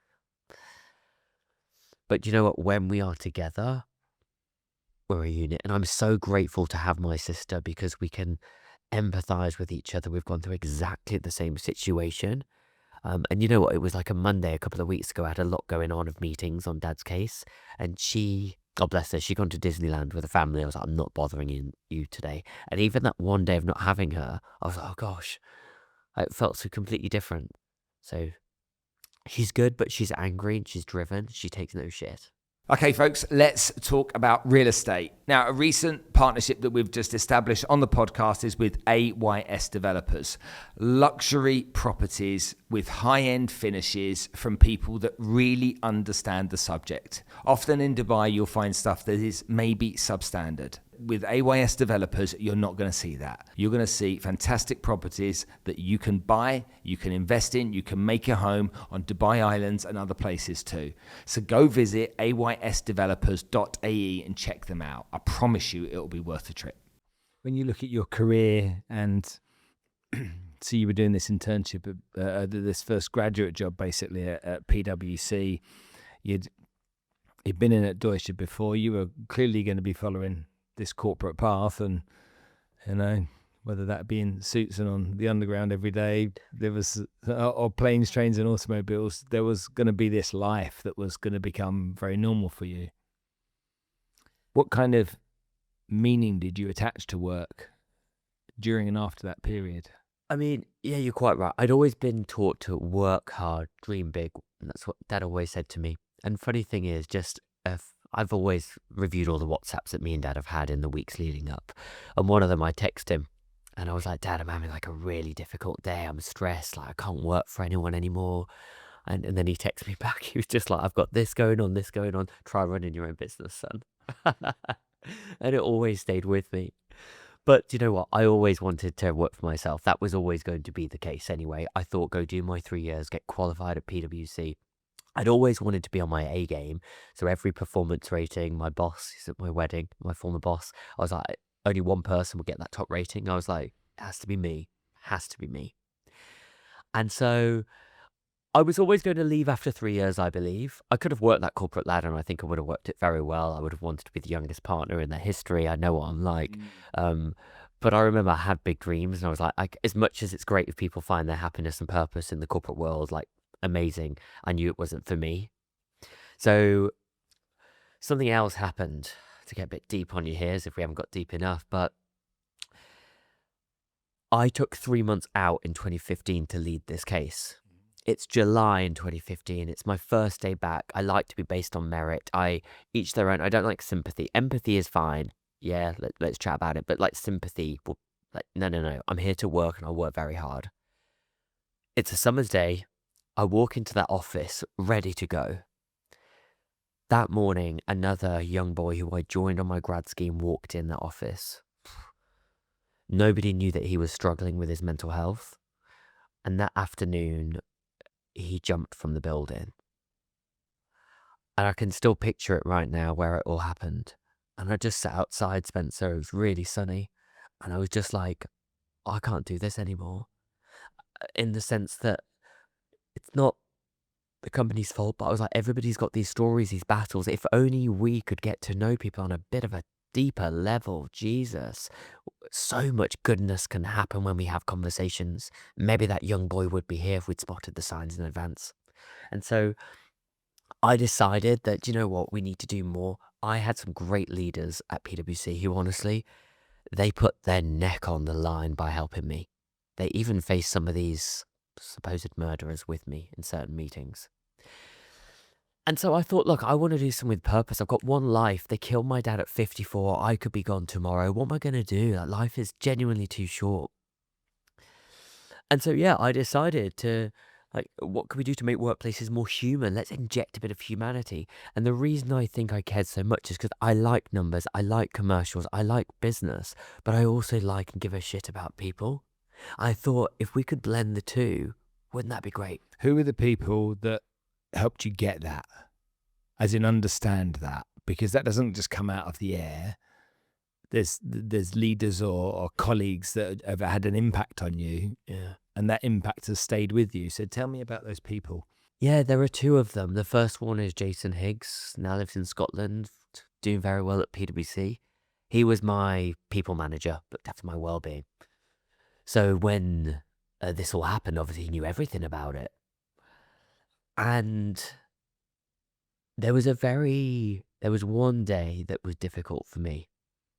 But you know what? When we are together, we're a unit. And I'm so grateful to have my sister because we can empathize with each other. We've gone through exactly the same situation. And you know what? It was like a Monday a couple of weeks ago. I had a lot going on of meetings on Dad's case. And she, God bless her, she'd gone to Disneyland with a family. I was like, "I'm not bothering you today." And even that one day of not having her, I was like, "Oh gosh," it felt so completely different. So she's good, but she's angry and she's driven. She takes no shit. Okay, folks, let's talk about real estate. Now, a recent partnership that we've just established on the podcast is with AYS Developers. Luxury properties with high-end finishes from people that really understand the subject. Often in Dubai, you'll find stuff that is maybe substandard. With AYS Developers, you're not going to see that. You're going to see fantastic properties that you can buy, you can invest in, you can make a home on Dubai Islands and other places too. So go visit aysdevelopers.ae and check them out. I promise you it'll be worth the trip. When you look at your career and so you were doing this internship, this first graduate job basically at PwC, you'd been in at Deutsche before, you were clearly going to be following this corporate path, and whether that be in suits and on the underground every day, there was or planes, trains and automobiles, there was going to be this life that was going to become very normal for you. What kind of meaning did you attach to work during and after that period? I mean, yeah, you're quite right. I'd always been taught to work hard, dream big, and that's what Dad always said to me. And funny thing is, I've always reviewed all the WhatsApps that me and Dad have had in the weeks leading up. And one of them, I text him and I was like, "Dad, I'm having like a really difficult day. I'm stressed. Like, I can't work for anyone anymore." And then he texted me back. He was just like, "I've got this going on, this going on. Try running your own business, son." And it always stayed with me. But you know what? I always wanted to work for myself. That was always going to be the case anyway. I thought, go do my 3 years, get qualified at PwC. I'd always wanted to be on my A game. So every performance rating, my boss, he's at my wedding, my former boss, I was like, only one person would get that top rating. I was like, it has to be me. Has to be me. And so I was always going to leave after 3 years, I believe. I could have worked that corporate ladder, and I think I would have worked it very well. I would have wanted to be the youngest partner in their history. I know what I'm like. Um, but I remember I had big dreams, and I was like, as much as it's great if people find their happiness and purpose in the corporate world, like amazing, I knew it wasn't for me. So something else happened, to get a bit deep on you here, as if we haven't got deep enough. But I took 3 months out in 2015 to lead this case. It's July in 2015. It's my first day back. I like to be based on merit. Each their own. I don't like sympathy. Empathy is fine. Yeah, let's chat about it. But like sympathy, well, like no. I'm here to work, and I'll work very hard. It's a summer's day. I walk into that office ready to go. That morning, another young boy who I joined on my grad scheme walked in that office. Nobody knew that he was struggling with his mental health. And that afternoon, he jumped from the building. And I can still picture it right now where it all happened. And I just sat outside, Spencer. It was really sunny. And I was just like, I can't do this anymore. In the sense that it's not the company's fault, but I was like, everybody's got these stories, these battles. If only we could get to know people on a bit of a deeper level. Jesus, so much goodness can happen when we have conversations. Maybe that young boy would be here if we'd spotted the signs in advance. And so I decided that, you know what, we need to do more. I had some great leaders at PwC who honestly, they put their neck on the line by helping me. They even faced some of these supposed murderers with me in certain meetings. And so I thought, look, I want to do something with purpose. I've got one life. They killed my dad at 54. I could be gone tomorrow. What am I going to do? Like, life is genuinely too short. And so, yeah, I decided to, like, what can we do to make workplaces more human? Let's inject a bit of humanity. And the reason I think I cared so much is because I like numbers, I like commercials, I like business, but I also like and give a shit about people. I thought if we could blend the two, wouldn't that be great? Who are the people that helped you get that? As in understand that? Because that doesn't just come out of the air. There's leaders or colleagues that have had an impact on you. Yeah. And that impact has stayed with you. So tell me about those people. Yeah, there are two of them. The first one is Jason Higgs, now lives in Scotland, doing very well at PwC. He was my people manager, looked after my well-being. So when this all happened, obviously he knew everything about it. And there was one day that was difficult for me.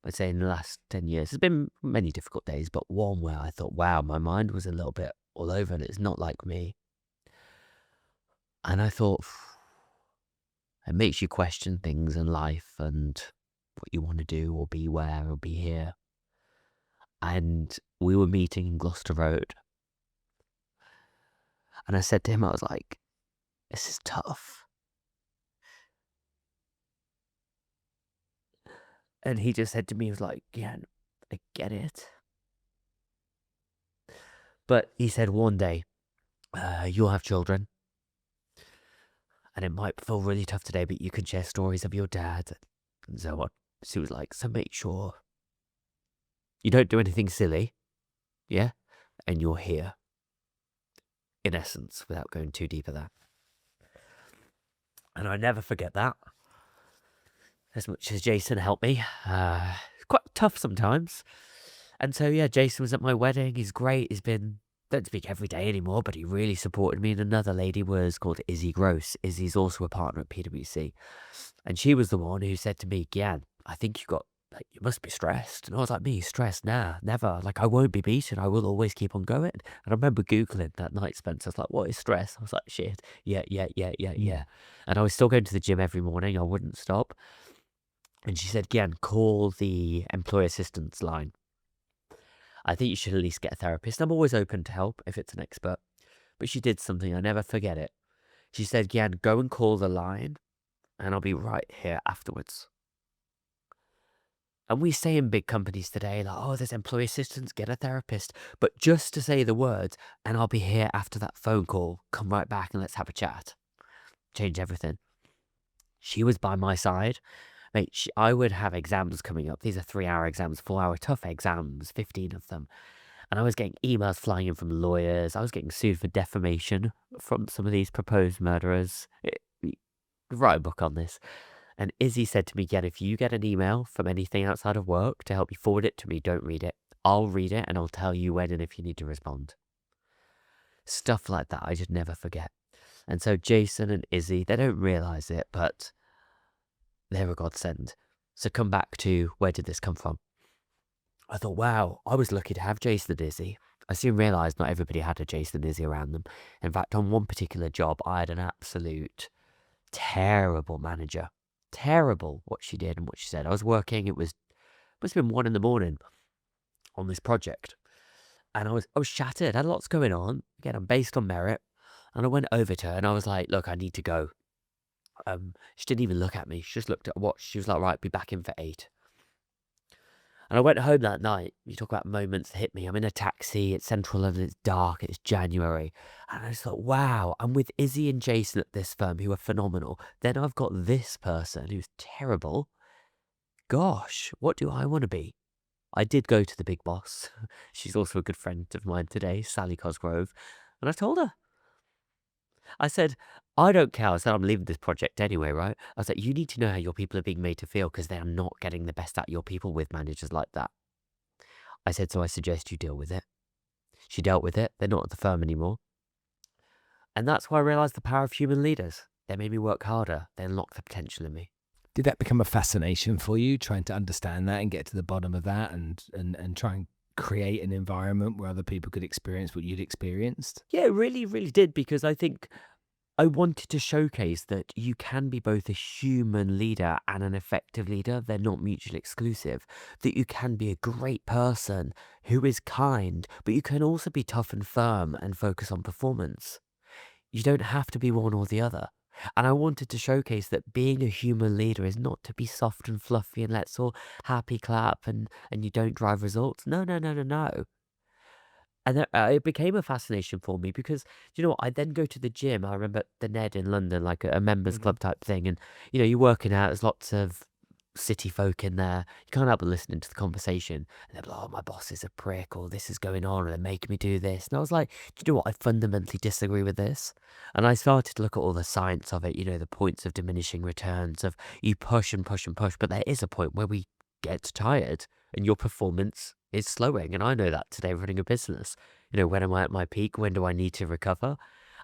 I'd say in the last 10 years, there's been many difficult days, but one where I thought, wow, my mind was a little bit all over and it's not like me. And I thought, it makes you question things in life and what you want to do or be where or be here. And we were meeting in Gloucester Road. And I said to him, I was like, this is tough. And he just said to me, he was like, yeah, I get it. But he said one day, you'll have children. And it might feel really tough today, but you can share stories of your dad and so on. So he was like, so make sure you don't do anything silly. Yeah? And you're here. In essence, without going too deep at that. And I never forget that. As much as Jason helped me. Quite tough sometimes. And so, yeah, Jason was at my wedding. He's great. Don't speak every day anymore, but he really supported me. And another lady was called Izzy Gross. Izzy's also a partner at PwC. And she was the one who said to me, Gian, I think you must be stressed. And I was like, me, stressed? Nah, never. Like, I won't be beaten. I will always keep on going. And I remember Googling that night, Spencer. I was like, what is stress? I was like, shit. Yeah. And I was still going to the gym every morning. I wouldn't stop. And she said, Gian, call the employee assistance line. I think you should at least get a therapist. I'm always open to help if it's an expert. But she did something, I never forget it. She said, Gian, go and call the line and I'll be right here afterwards. And we say in big companies today, like, oh, there's employee assistance, get a therapist. But just to say the words, and I'll be here after that phone call, come right back and let's have a chat. Change everything. She was by my side. Mate, I would have exams coming up. These are 3-hour exams, 4-hour tough exams, 15 of them. And I was getting emails flying in from lawyers. I was getting sued for defamation from some of these proposed murderers. Write a book on this. And Izzy said to me, "Again, if you get an email from anything outside of work to help you forward it to me, don't read it. I'll read it and I'll tell you when and if you need to respond." Stuff like that, I just never forget. And so Jason and Izzy, they don't realize it, but they're a godsend. So come back to, where did this come from? I thought, wow, I was lucky to have Jason and Izzy. I soon realised not everybody had a Jason and Izzy around them. In fact, on one particular job, I had an absolute terrible manager. Terrible what she did and what she said. I was working, must have been 1 a.m. on this project. And I was shattered. I had lots going on. Again, I'm based on merit. And I went over to her and I was like, "Look, I need to go." She didn't even look at me. She just looked at a watch. She was like, "Right, be back in for 8." And I went home that night. You talk about moments that hit me. I'm in a taxi. It's Central London. It's dark. It's January. And I just thought, wow, I'm with Izzy and Jason at this firm who are phenomenal. Then I've got this person who's terrible. Gosh, what do I want to be? I did go to the big boss. She's also a good friend of mine today, Sally Cosgrove. And I told her, I said, "I don't care." I said, "I'm leaving this project anyway, right?" I said, "You need to know how your people are being made to feel because they are not getting the best out of your people with managers like that." I said, "So I suggest you deal with it." She dealt with it. They're not at the firm anymore. And that's why I realised the power of human leaders. They made me work harder. They unlocked the potential in me. Did that become a fascination for you, trying to understand that and get to the bottom of that and try and create an environment where other people could experience what you'd experienced? Yeah, it really, really did, because I think I wanted to showcase that you can be both a human leader and an effective leader. They're not mutually exclusive. That you can be a great person who is kind, but you can also be tough and firm and focus on performance. You don't have to be one or the other. And I wanted to showcase that being a human leader is not to be soft and fluffy and let's all happy clap and you don't drive results. No, no, no, no, no. And it became a fascination for me because, you know what, I then go to the gym. I remember the Ned in London, like a members club type thing. And, you're working out, there's lots of city folk in there. You can't help but listening to the conversation. And they're like, "Oh, my boss is a prick," or "This is going on," or "They're making me do this." And I was like, "Do you know what? I fundamentally disagree with this." And I started to look at all the science of it, the points of diminishing returns, of you push and push and push. But there is a point where we get tired and your performance is slowing. And I know that today running a business. When am I at my peak? When do I need to recover?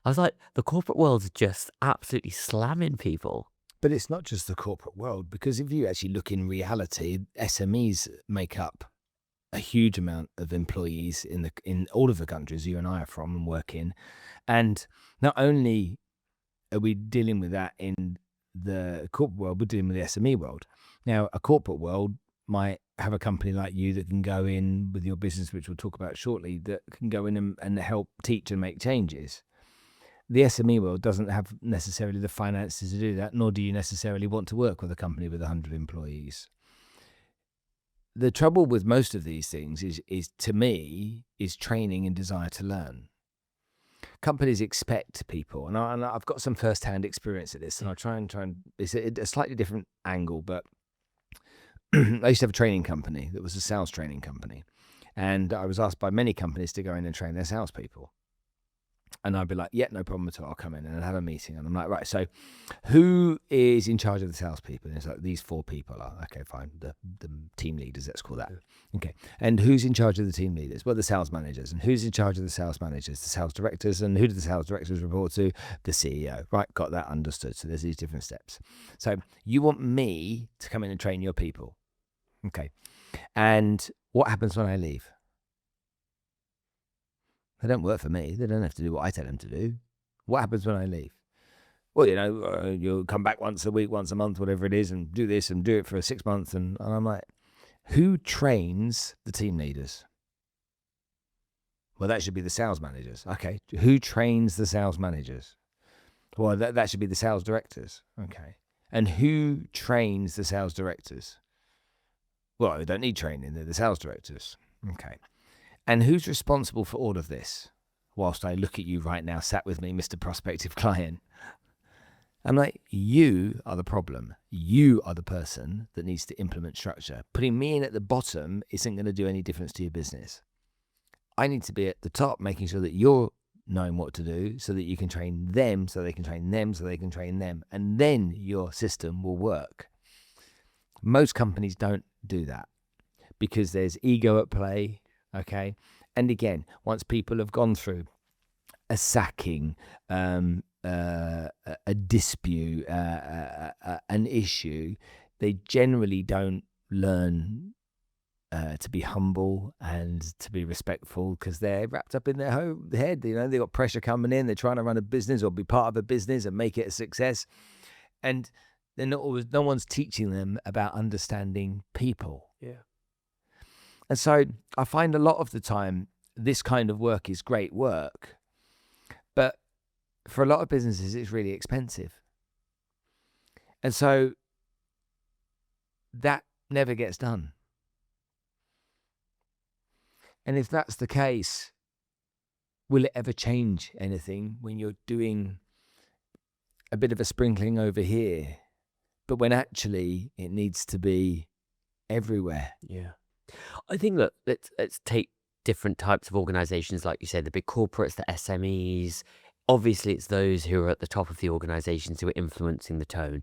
I was like, the corporate world's just absolutely slamming people. But it's not just the corporate world, because if you actually look in reality, SMEs make up a huge amount of employees in all of the countries you and I are from and work in. And not only are we dealing with that in the corporate world, we're dealing with the SME world. Now, a corporate world might have a company like you that can go in with your business, which we'll talk about shortly, that can go in and help teach and make changes. The SME world doesn't have necessarily the finances to do that, nor do you necessarily want to work with a company with 100 employees. The trouble with most of these things is to me, is training and desire to learn. Companies expect people, and I've got some first-hand experience of this, and I'll try and it's a slightly different angle, but I used to have a training company that was a sales training company, and I was asked by many companies to go in and train their salespeople. And I'd be like, "Yeah, no problem at all. I'll come in," and I'd have a meeting. And I'm like, "Right, so who is in charge of the salespeople?" And it's like, "These 4 people are." "Okay, fine. The team leaders, let's call that." "Okay. And who's in charge of the team leaders?" "Well, the sales managers." "And who's in charge of the sales managers?" "The sales directors." "And who do the sales directors report to?" "The CEO." "Right, got that, understood." So there's these different steps. So you want me to come in and train your people. Okay. And what happens when I leave? They don't work for me. They don't have to do what I tell them to do. What happens when I leave? "Well, you'll come back once a week, once a month, whatever it is, and do this and do it for 6 months." And I'm like, who trains the team leaders? "Well, that should be the sales managers." "Okay. Who trains the sales managers?" "Well, that should be the sales directors." "Okay. And who trains the sales directors?" "Well, they don't need training. They're the sales directors." "Okay. And who's responsible for all of this?" Whilst I look at you right now, sat with me, Mr. Prospective Client. I'm like, you are the problem. You are the person that needs to implement structure. Putting me in at the bottom isn't going to do any difference to your business. I need to be at the top, making sure that you're knowing what to do so that you can train them, so they can train them, so they can train them. And then your system will work. Most companies don't do that because there's ego at play. Okay. And again, once people have gone through a sacking, a dispute, an issue, they generally don't learn to be humble and to be respectful because they're wrapped up in their head. You know, they've got pressure coming in. They're trying to run a business or be part of a business and make it a success. And they're not always, no one's teaching them about understanding people. Yeah. And so I find a lot of the time this kind of work is great work, but for a lot of businesses, it's really expensive. And so that never gets done. And if that's the case, will it ever change anything when you're doing a bit of a sprinkling over here, but when actually it needs to be everywhere? Yeah. I think that let's take different types of organizations, like you said, the big corporates, the SMEs. Obviously, it's those who are at the top of the organizations who are influencing the tone.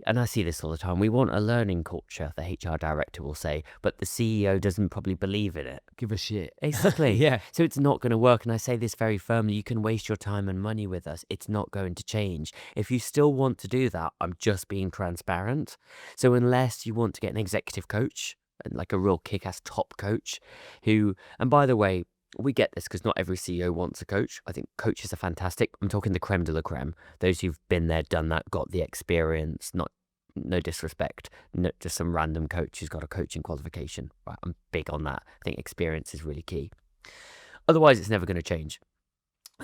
And I see this all the time. We want a learning culture, the HR director will say, but the CEO doesn't probably believe in it. Give a shit. Exactly. Yeah. So it's not going to work. And I say this very firmly. You can waste your time and money with us. It's not going to change. If you still want to do that, I'm just being transparent. So unless you want to get an executive coach, like a real kick-ass top coach who, and by the way, we get this because not every CEO wants a coach. I think coaches are fantastic. I'm talking the creme de la creme. Those who've been there, done that, got the experience, no disrespect, just some random coach who's got a coaching qualification. Right, I'm big on that. I think experience is really key. Otherwise, it's never going to change.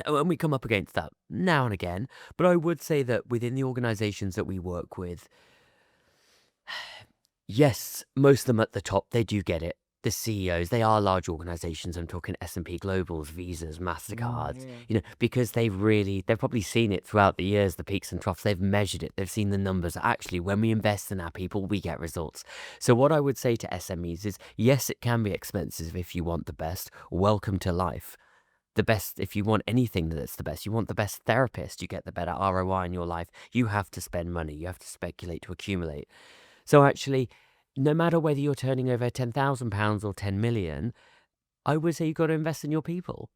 And we come up against that now and again. But I would say that within the organizations that we work with, yes, most of them at the top, they do get it. The CEOs, they are large organizations. I'm talking S&P Globals, Visas, MasterCards, because they've probably seen it throughout the years, the peaks and troughs. They've measured it. They've seen the numbers. Actually, when we invest in our people, we get results. So what I would say to SMEs is, yes, it can be expensive if you want the best. Welcome to life. The best, if you want anything that's the best, you want the best therapist, you get the better ROI in your life. You have to spend money. You have to speculate to accumulate. So actually, no matter whether you're turning over £10,000 or 10 million, I would say you've got to invest in your people.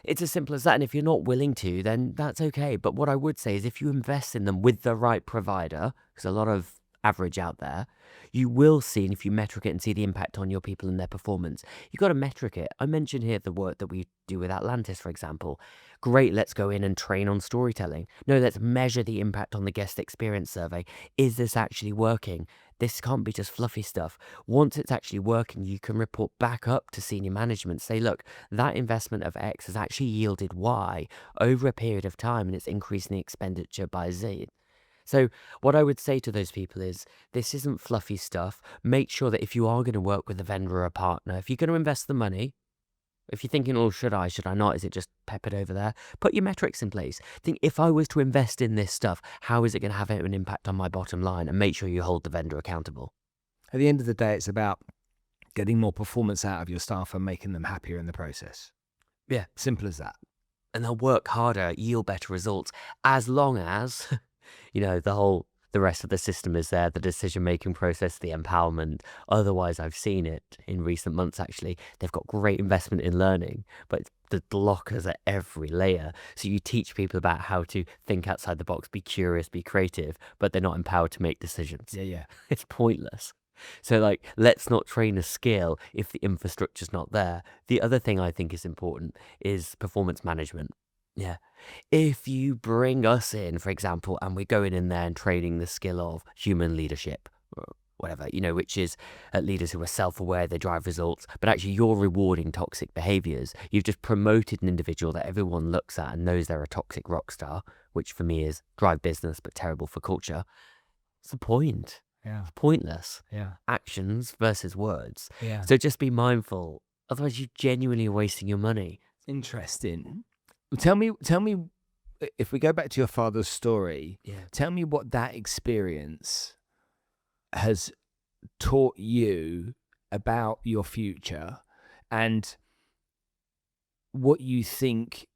It's as simple as that. And if you're not willing to, then that's okay. But what I would say is if you invest in them with the right provider, because a lot of average out there, you will see, and if you metric it and see the impact on your people and their performance, you've got to metric it. I mentioned here the work that we do with Atlantis, for example. Great, let's go in and train on storytelling. No, let's measure the impact on the guest experience survey. Is this actually working? This can't be just fluffy stuff. Once it's actually working, you can report back up to senior management. Say, look, that investment of X has actually yielded Y over a period of time, and it's increasing the expenditure by Z. So what I would say to those people is, this isn't fluffy stuff. Make sure that if you are going to work with a vendor or a partner, if you're going to invest the money, if you're thinking, oh, should I not? Is it just peppered over there? Put your metrics in place. Think, if I was to invest in this stuff, how is it going to have an impact on my bottom line? And make sure you hold the vendor accountable. At the end of the day, it's about getting more performance out of your staff and making them happier in the process. Yeah. Simple as that. And they'll work harder, yield better results, as long as, the rest of the system is there, the decision-making process, the empowerment. Otherwise, I've seen it in recent months, actually. They've got great investment in learning, but the blockers at every layer. So you teach people about how to think outside the box, be curious, be creative, but they're not empowered to make decisions. Yeah. It's pointless. So, let's not train a skill if the infrastructure's not there. The other thing I think is important is performance management. Yeah. If you bring us in, for example, and we're going in there and training the skill of human leadership, or whatever, which is leaders who are self-aware, they drive results, but actually you're rewarding toxic behaviors. You've just promoted an individual that everyone looks at and knows they're a toxic rock star, which for me is drive business, but terrible for culture. What's the point? Yeah. It's pointless. Yeah. Actions versus words. Yeah. So just be mindful. Otherwise, you genuinely are wasting your money. Interesting. Tell me, if we go back to your father's story, tell me what that experience has taught you about your future, and what you think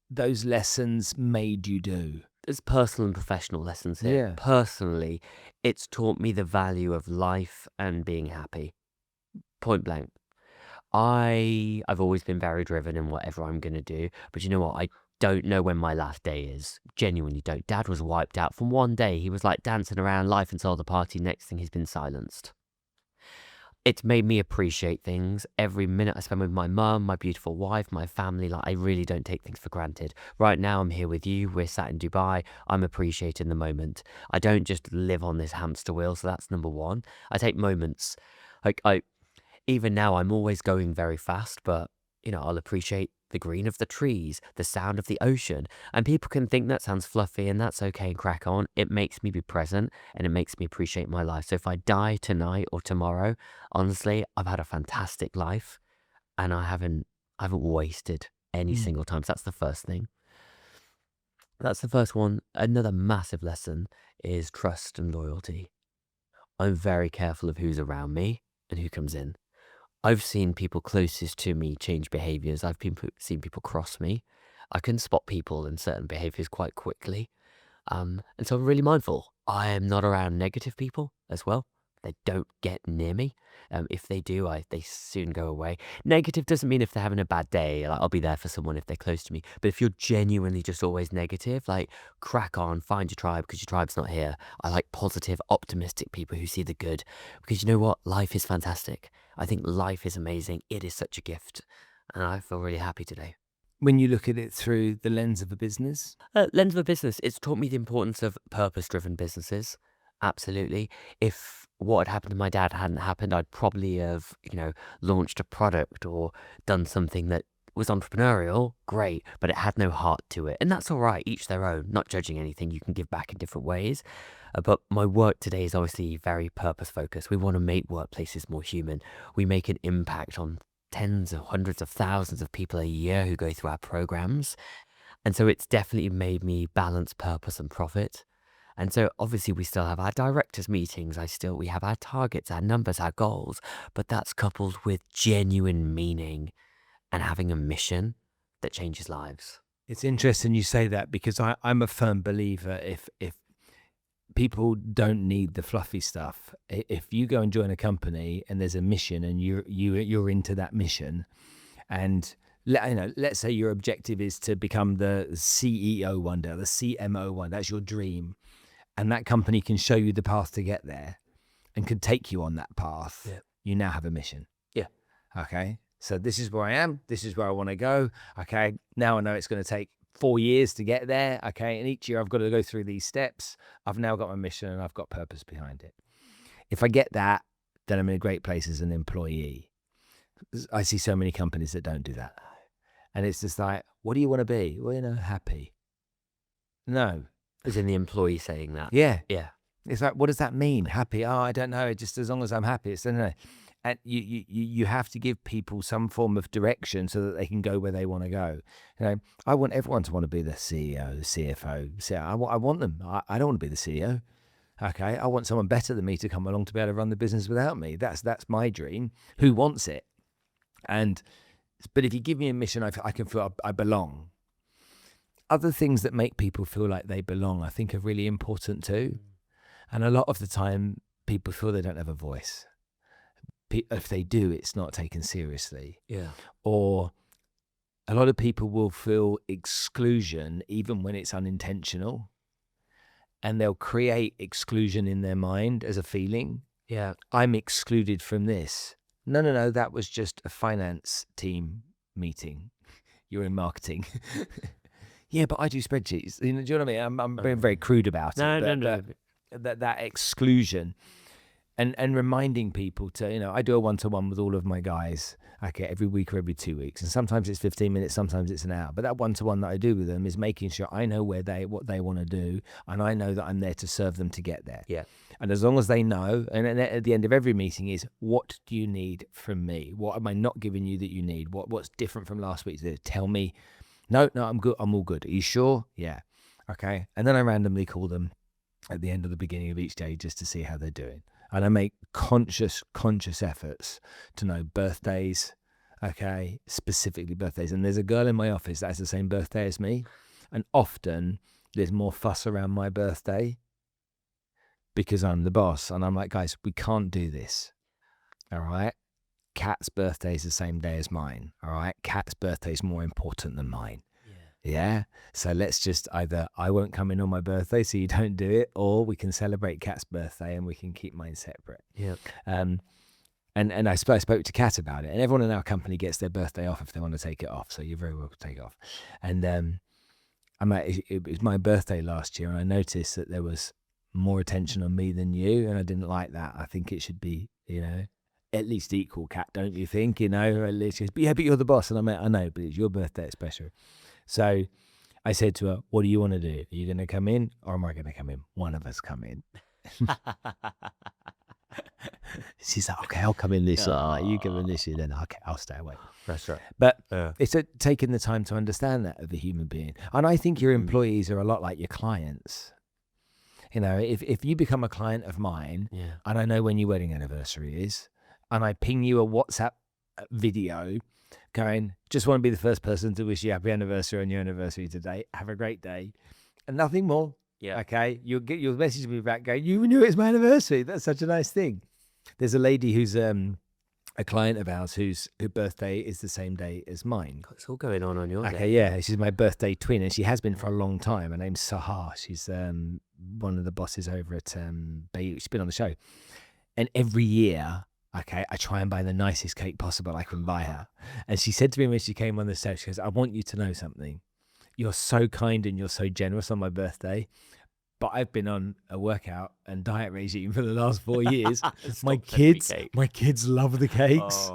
those lessons made you do. There's personal and professional lessons here. Yeah. Personally, it's taught me the value of life and being happy. Point blank. I've always been very driven in whatever I'm going to do, but you know what? I don't know when my last day is. Genuinely don't. Dad was wiped out from one day. He was like dancing around life until the party. Next thing, he's been silenced. It's made me appreciate things. Every minute I spend with my mum, my beautiful wife, my family, like I really don't take things for granted. Right now I'm here with you. We're sat in Dubai. I'm appreciating the moment. I don't just live on this hamster wheel, so that's number one. I take moments. Like even now I'm always going very fast, but I'll appreciate the green of the trees, the sound of the ocean. And people can think that sounds fluffy and that's okay and crack on. It makes me be present and it makes me appreciate my life. So if I die tonight or tomorrow, honestly, I've had a fantastic life and I haven't wasted any single time. So that's the first thing. That's the first one. Another massive lesson is trust and loyalty. I'm very careful of who's around me and who comes in. I've seen people closest to me change behaviors. Seen people cross me. I can spot people in certain behaviors quite quickly. And so I'm really mindful. I am not around negative people as well. They don't get near me. If they do, they soon go away. Negative doesn't mean if they're having a bad day, like I'll be there for someone if they're close to me. But if you're genuinely just always negative, like crack on, find your tribe because your tribe's not here. I like positive, optimistic people who see the good because you know what? Life is fantastic. I think life is amazing. It is such a gift. And I feel really happy today. When you look at it through the lens of a business? Lens of a business, it's taught me the importance of purpose-driven businesses. Absolutely. If what had happened to my dad hadn't happened, I'd probably have, launched a product or done something that was entrepreneurial, great, but it had no heart to it. And that's all right, each their own, not judging anything. You can give back in different ways. But my work today is obviously very purpose-focused. We want to make workplaces more human. We make an impact on tens of hundreds of thousands of people a year who go through our programs. And so it's definitely made me balance purpose and profit. And so obviously we still have our directors meetings. We have our targets, our numbers, our goals, but that's coupled with genuine meaning and having a mission that changes lives. It's interesting you say that because I'm a firm believer if people don't need the fluffy stuff. If you go and join a company and there's a mission and you're into that mission, and let's say your objective is to become the CEO one day, the CMO one. That's your dream, and that company can show you the path to get there, and can take you on that path. Yeah. You now have a mission. Yeah. Okay. So this is where I am. This is where I want to go. Okay. Now I know it's going to take 4 years to get there. Okay. And each year I've got to go through these steps. I've now got my mission and I've got purpose behind it. If I get that, then I'm in a great place as an employee. I see so many companies that don't do that. And it's just like, what do you want to be? Well, happy. No. As in the employee saying that. Yeah. Yeah. It's like, what does that mean? Happy? Oh, I don't know. Just as long as I'm happy. It's no. And you have to give people some form of direction so that they can go where they want to go. I want everyone to want to be the CEO, the CFO. I want them. I don't want to be the CEO. Okay, I want someone better than me to come along to be able to run the business without me. That's my dream. Who wants it? But if you give me a mission, I can feel I belong. Other things that make people feel like they belong, I think, are really important too. And a lot of the time, people feel they don't have a voice. If they do, it's not taken seriously. Yeah. Or a lot of people will feel exclusion even when it's unintentional. And they'll create exclusion in their mind as a feeling. Yeah. I'm excluded from this. No, that was just a finance team meeting. You're in marketing. Yeah, but I do spreadsheets. Do you know what I mean? I'm being very crude about it. No. That exclusion. And reminding people to, I do a one-to-one with all of my guys, okay, every week or every 2 weeks. And sometimes it's 15 minutes, sometimes it's an hour. But that one-to-one that I do with them is making sure I know what they want to do. And I know that I'm there to serve them to get there. Yeah. And as long as they know, and at the end of every meeting is, what do you need from me? What am I not giving you that you need? What's different from last week? Tell me, no, I'm good. I'm all good. Are you sure? Yeah. Okay. And then I randomly call them at the end or the beginning of each day just to see how they're doing. And I make conscious efforts to know birthdays, okay, specifically birthdays. And there's a girl in my office that has the same birthday as me. And often there's more fuss around my birthday because I'm the boss. And I'm like, guys, we can't do this. All right. Kat's birthday is the same day as mine. All right. Kat's birthday is more important than mine. Yeah. So let's just either I won't come in on my birthday, so you don't do it, or we can celebrate Kat's birthday and we can keep mine separate. Yeah. And I spoke to Kat about it, and everyone in our company gets their birthday off if they want to take it off. So you're very welcome to take it off. And I'm like, it was my birthday last year, and I noticed that there was more attention on me than you, and I didn't like that. I think it should be, at least equal, Kat, don't you think? At least, but you're the boss. And I'm like, I know, but it's your birthday, it's special. So I said to her, what do you want to do? Are you going to come in or am I going to come in? One of us come in. She's like, okay, I'll come in this year. You come in this year, then okay, I'll stay away. That's right. But it's taking the time to understand that of a human being. And I think your employees are a lot like your clients. If you become a client of mine, and I know when your wedding anniversary is, and I ping you a WhatsApp video going, just want to be the first person to wish you happy anniversary on your anniversary today. Have a great day. And nothing more. Yeah. Okay. You'll message me back going, you knew it was my anniversary. That's such a nice thing. There's a lady who's a client of ours whose birthday is the same day as mine. It's all going on your day. Okay, yeah. She's my birthday twin, and she has been for a long time. Her name's Sahar. She's one of the bosses over at Bayou. She's been on the show. And every year, okay, I try and buy the nicest cake possible I can buy her. And she said to me when she came on the show, she goes, I want you to know something. You're so kind and you're so generous on my birthday, but I've been on a workout and diet regime for the last 4 years. my kids love the cakes,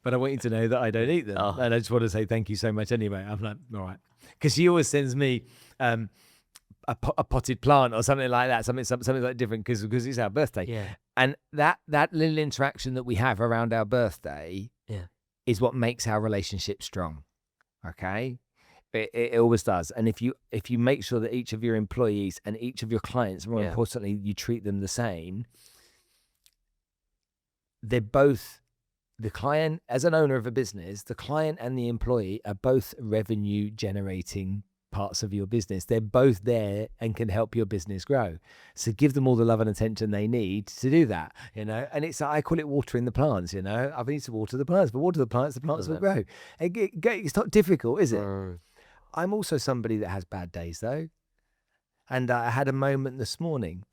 but I want you to know that I don't eat them. And I just want to say thank you so much anyway. I'm like, all right. Because she always sends me a potted plant or something like that, something like different because it's our birthday. Yeah. And that little interaction that we have around our birthday is what makes our relationship strong. Okay? It always does. And if you make sure that each of your employees and each of your clients, more importantly, you treat them the same, they're both, the client, as an owner of a business, the client and the employee are both revenue generating parts of your business. They're both there and can help your business grow. So give them all the love and attention they need to do that, and it's, I call it watering the plants, I need to water the plants, but water the plants will grow. It's not difficult, is it? I'm also somebody that has bad days though. And I had a moment this morning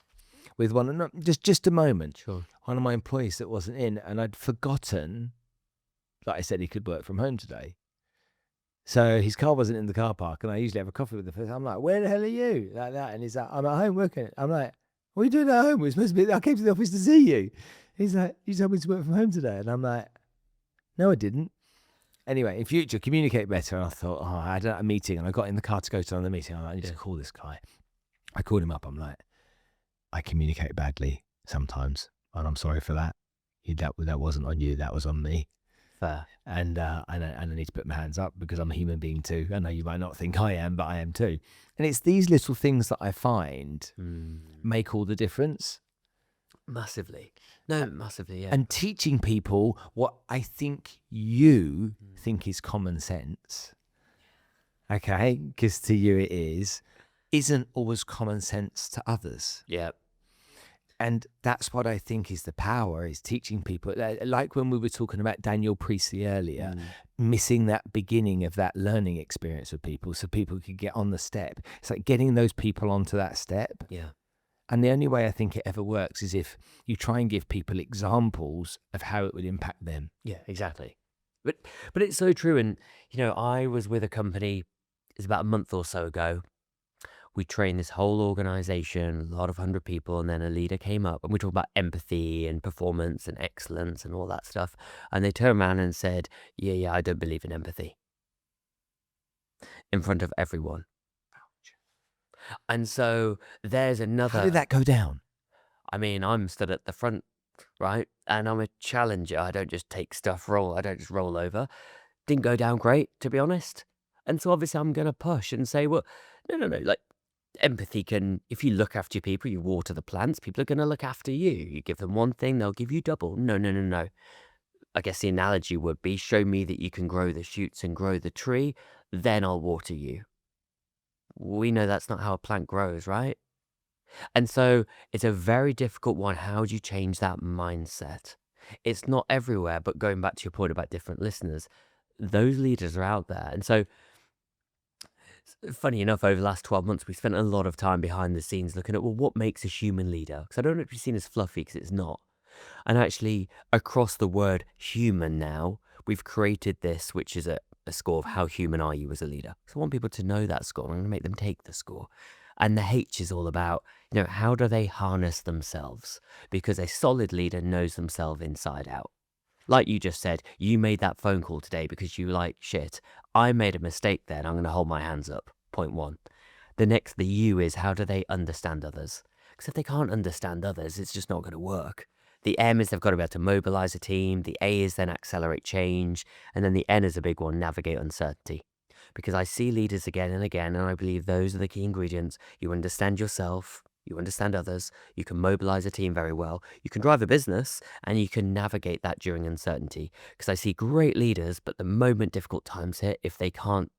with just a moment, one of my employees that wasn't in, and I'd forgotten that I said he could work from home today. So his car wasn't in the car park, and I usually have a coffee with the person. I'm like, where the hell are you? Like that. And he's like, I'm at home working. I'm like, what are you doing at home? We're supposed to be, I came to the office to see you. He's like, you told me to work from home today. And I'm like, no, I didn't. Anyway, in future, communicate better. And I thought, I had a meeting, and I got in the car to go to another meeting. I'm like, I need to call this guy. I called him up. I'm like, I communicate badly sometimes, and I'm sorry for that. That wasn't on you. That was on me. Fair. And I need to put my hands up because I'm a human being too. I know you might not think I am, but I am too. And it's these little things that I find make all the difference. Massively. No, massively, yeah. And teaching people what I think you think is common sense, okay, because to you it isn't always common sense to others. Yeah. And that's what I think is the power, is teaching people. Like when we were talking about Daniel Priestley earlier, missing that beginning of that learning experience with people so people could get on the step. It's like getting those people onto that step. Yeah. And the only way I think it ever works is if you try and give people examples of how it would impact them. Yeah, exactly. But it's so true. And, I was with a company, it's about a month or so ago. We trained this whole organization, a lot of 100 people, and then a leader came up and we talked about empathy and performance and excellence and all that stuff. And they turned around and said, yeah, I don't believe in empathy. In front of everyone. And so there's another. How did that go down? I mean, I'm stood at the front, right? And I'm a challenger. I don't just take stuff I don't just roll over. Didn't go down great, to be honest. And so obviously I'm going to push and say, well, no. Like empathy can, if you look after your people, you water the plants, people are going to look after you. You give them one thing, they'll give you double. No. I guess the analogy would be, show me that you can grow the shoots and grow the tree, then I'll water you. We know that's not how a plant grows, right? And so it's a very difficult one. How do you change that mindset? It's not everywhere, but going back to your point about different listeners, those leaders are out there. And so, funny enough, over the last 12 months, we spent a lot of time behind the scenes looking at, well, what makes a human leader? Because I don't want to be seen as fluffy, because it's not. And actually, across the word human now, we've created this, which is a score of how human are you as a leader. So I want people to know that score. I'm going to make them take the score. And the H is all about, how do they harness themselves? Because a solid leader knows themselves inside out. Like you just said, you made that phone call today because you like shit. I made a mistake then. I'm going to hold my hands up. Point one. The U is, how do they understand others? Because if they can't understand others, it's just not going to work. The M is they've got to be able to mobilize a team. The A is then accelerate change. And then the N is a big one, navigate uncertainty. Because I see leaders again and again, and I believe those are the key ingredients. You understand yourself, you understand others, you can mobilize a team very well, you can drive a business, and you can navigate that during uncertainty. Because I see great leaders, but the moment difficult times hit, if they can't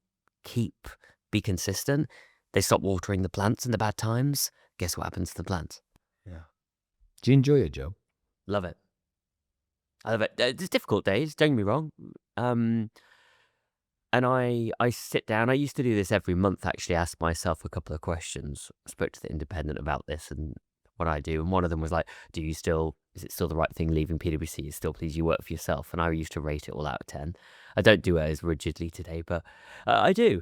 be consistent, they stop watering the plants in the bad times. Guess what happens to the plants? Yeah. Do you enjoy your job? Love it. I love it. There's difficult days, don't get me wrong. And I sit down. I used to do this every month, actually, ask myself a couple of questions. I spoke to the Independent about this and what I do. And one of them was like, is it still the right thing leaving PwC? You still please you work for yourself? And I used to rate it all out of 10. I don't do it as rigidly today, but I do.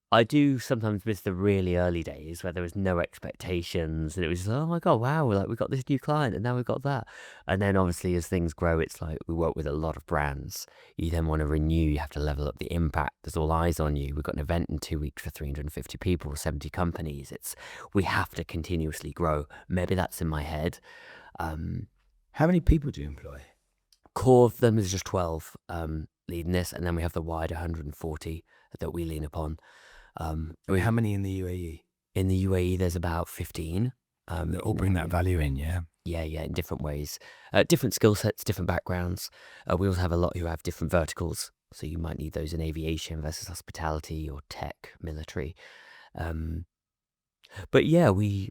I do sometimes miss the really early days where there was no expectations and it was just, oh my God, wow, like we got this new client and now we've got that. And then obviously as things grow, it's like we work with a lot of brands. You then want to renew, you have to level up the impact. There's all eyes on you. We've got an event in 2 weeks for 350 people, 70 companies. We have to continuously grow. Maybe that's in my head. How many people do you employ? Core of them is just 12 leading this. And then we have the wider 140 that we lean upon. How many in the UAE? In the UAE, there's about 15. They all bring that value in, yeah? Yeah, in different ways. Different skill sets, different backgrounds. We also have a lot who have different verticals. So you might need those in aviation versus hospitality or tech, military. But yeah, we've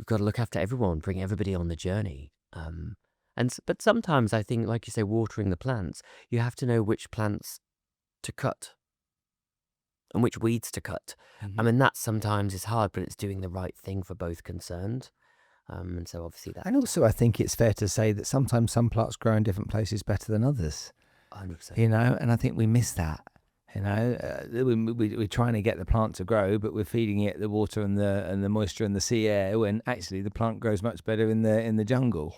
got to look after everyone, bring everybody on the journey. But sometimes I think, like you say, watering the plants, you have to know which plants to cut and which weeds to cut. Mm-hmm. I mean, that sometimes is hard, but it's doing the right thing for both concerned. And so obviously that. And also, I think it's fair to say that sometimes some plants grow in different places better than others. 100%. And I think we miss that. We're trying to get the plant to grow, but we're feeding it the water and the moisture and the sea air, when actually the plant grows much better in the jungle.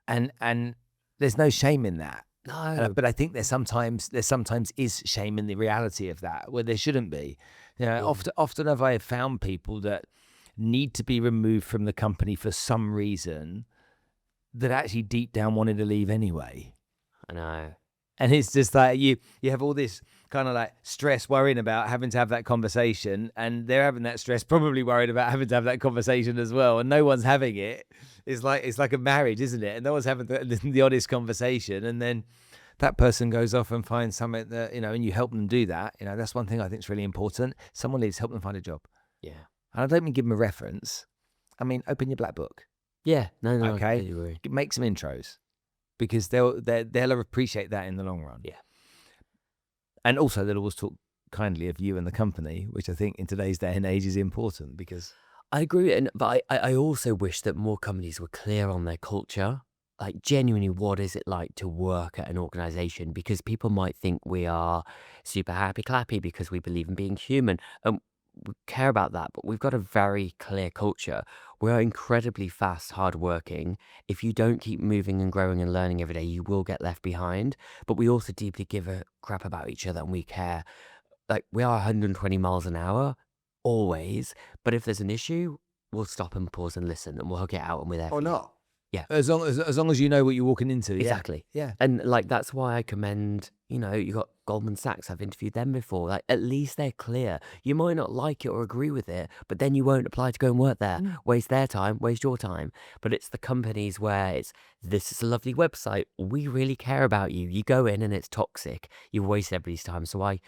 And there's no shame in that. No. But I think there sometimes is shame in the reality of that, where there shouldn't be. Often have I found people that need to be removed from the company for some reason that actually deep down wanted to leave anyway. I know. And it's just like you have all this kind of like stress worrying about having to have that conversation, and they're having that stress probably worried about having to have that conversation as well, and no one's having it. It's like a marriage, isn't it? And no one's having the honest conversation, and then that person goes off and finds something that, and you help them do that. That's one thing I think is really important. Someone needs to help them find a job. Yeah. And I don't mean give them a reference. I mean, open your black book. Yeah. No. Okay. Make some intros, because they'll appreciate that in the long run. Yeah. And also they'll always talk kindly of you and the company, which I think in today's day and age is important, because I agree. But I also wish that more companies were clear on their culture. Like, genuinely, what is it like to work at an organization? Because people might think we are super happy clappy because we believe in being human. And we care about that, but we've got a very clear culture. We're incredibly fast, hardworking. If you don't keep moving and growing and learning every day, you will get left behind. But we also deeply give a crap about each other, and we care. Like, we are 120 miles an hour, always. But if there's an issue, we'll stop and pause and listen, and we'll hug it out, and we're there. or not. Yeah. As long as you know what you're walking into. Yeah. Exactly. Yeah. And like that's why I commend, you got Goldman Sachs, I've interviewed them before. Like at least they're clear. You might not like it or agree with it, but then you won't apply to go and work there. Waste their time, waste your time. But it's the companies where it's this is a lovely website. We really care about you. You go in and it's toxic. You've wasted everybody's time. So I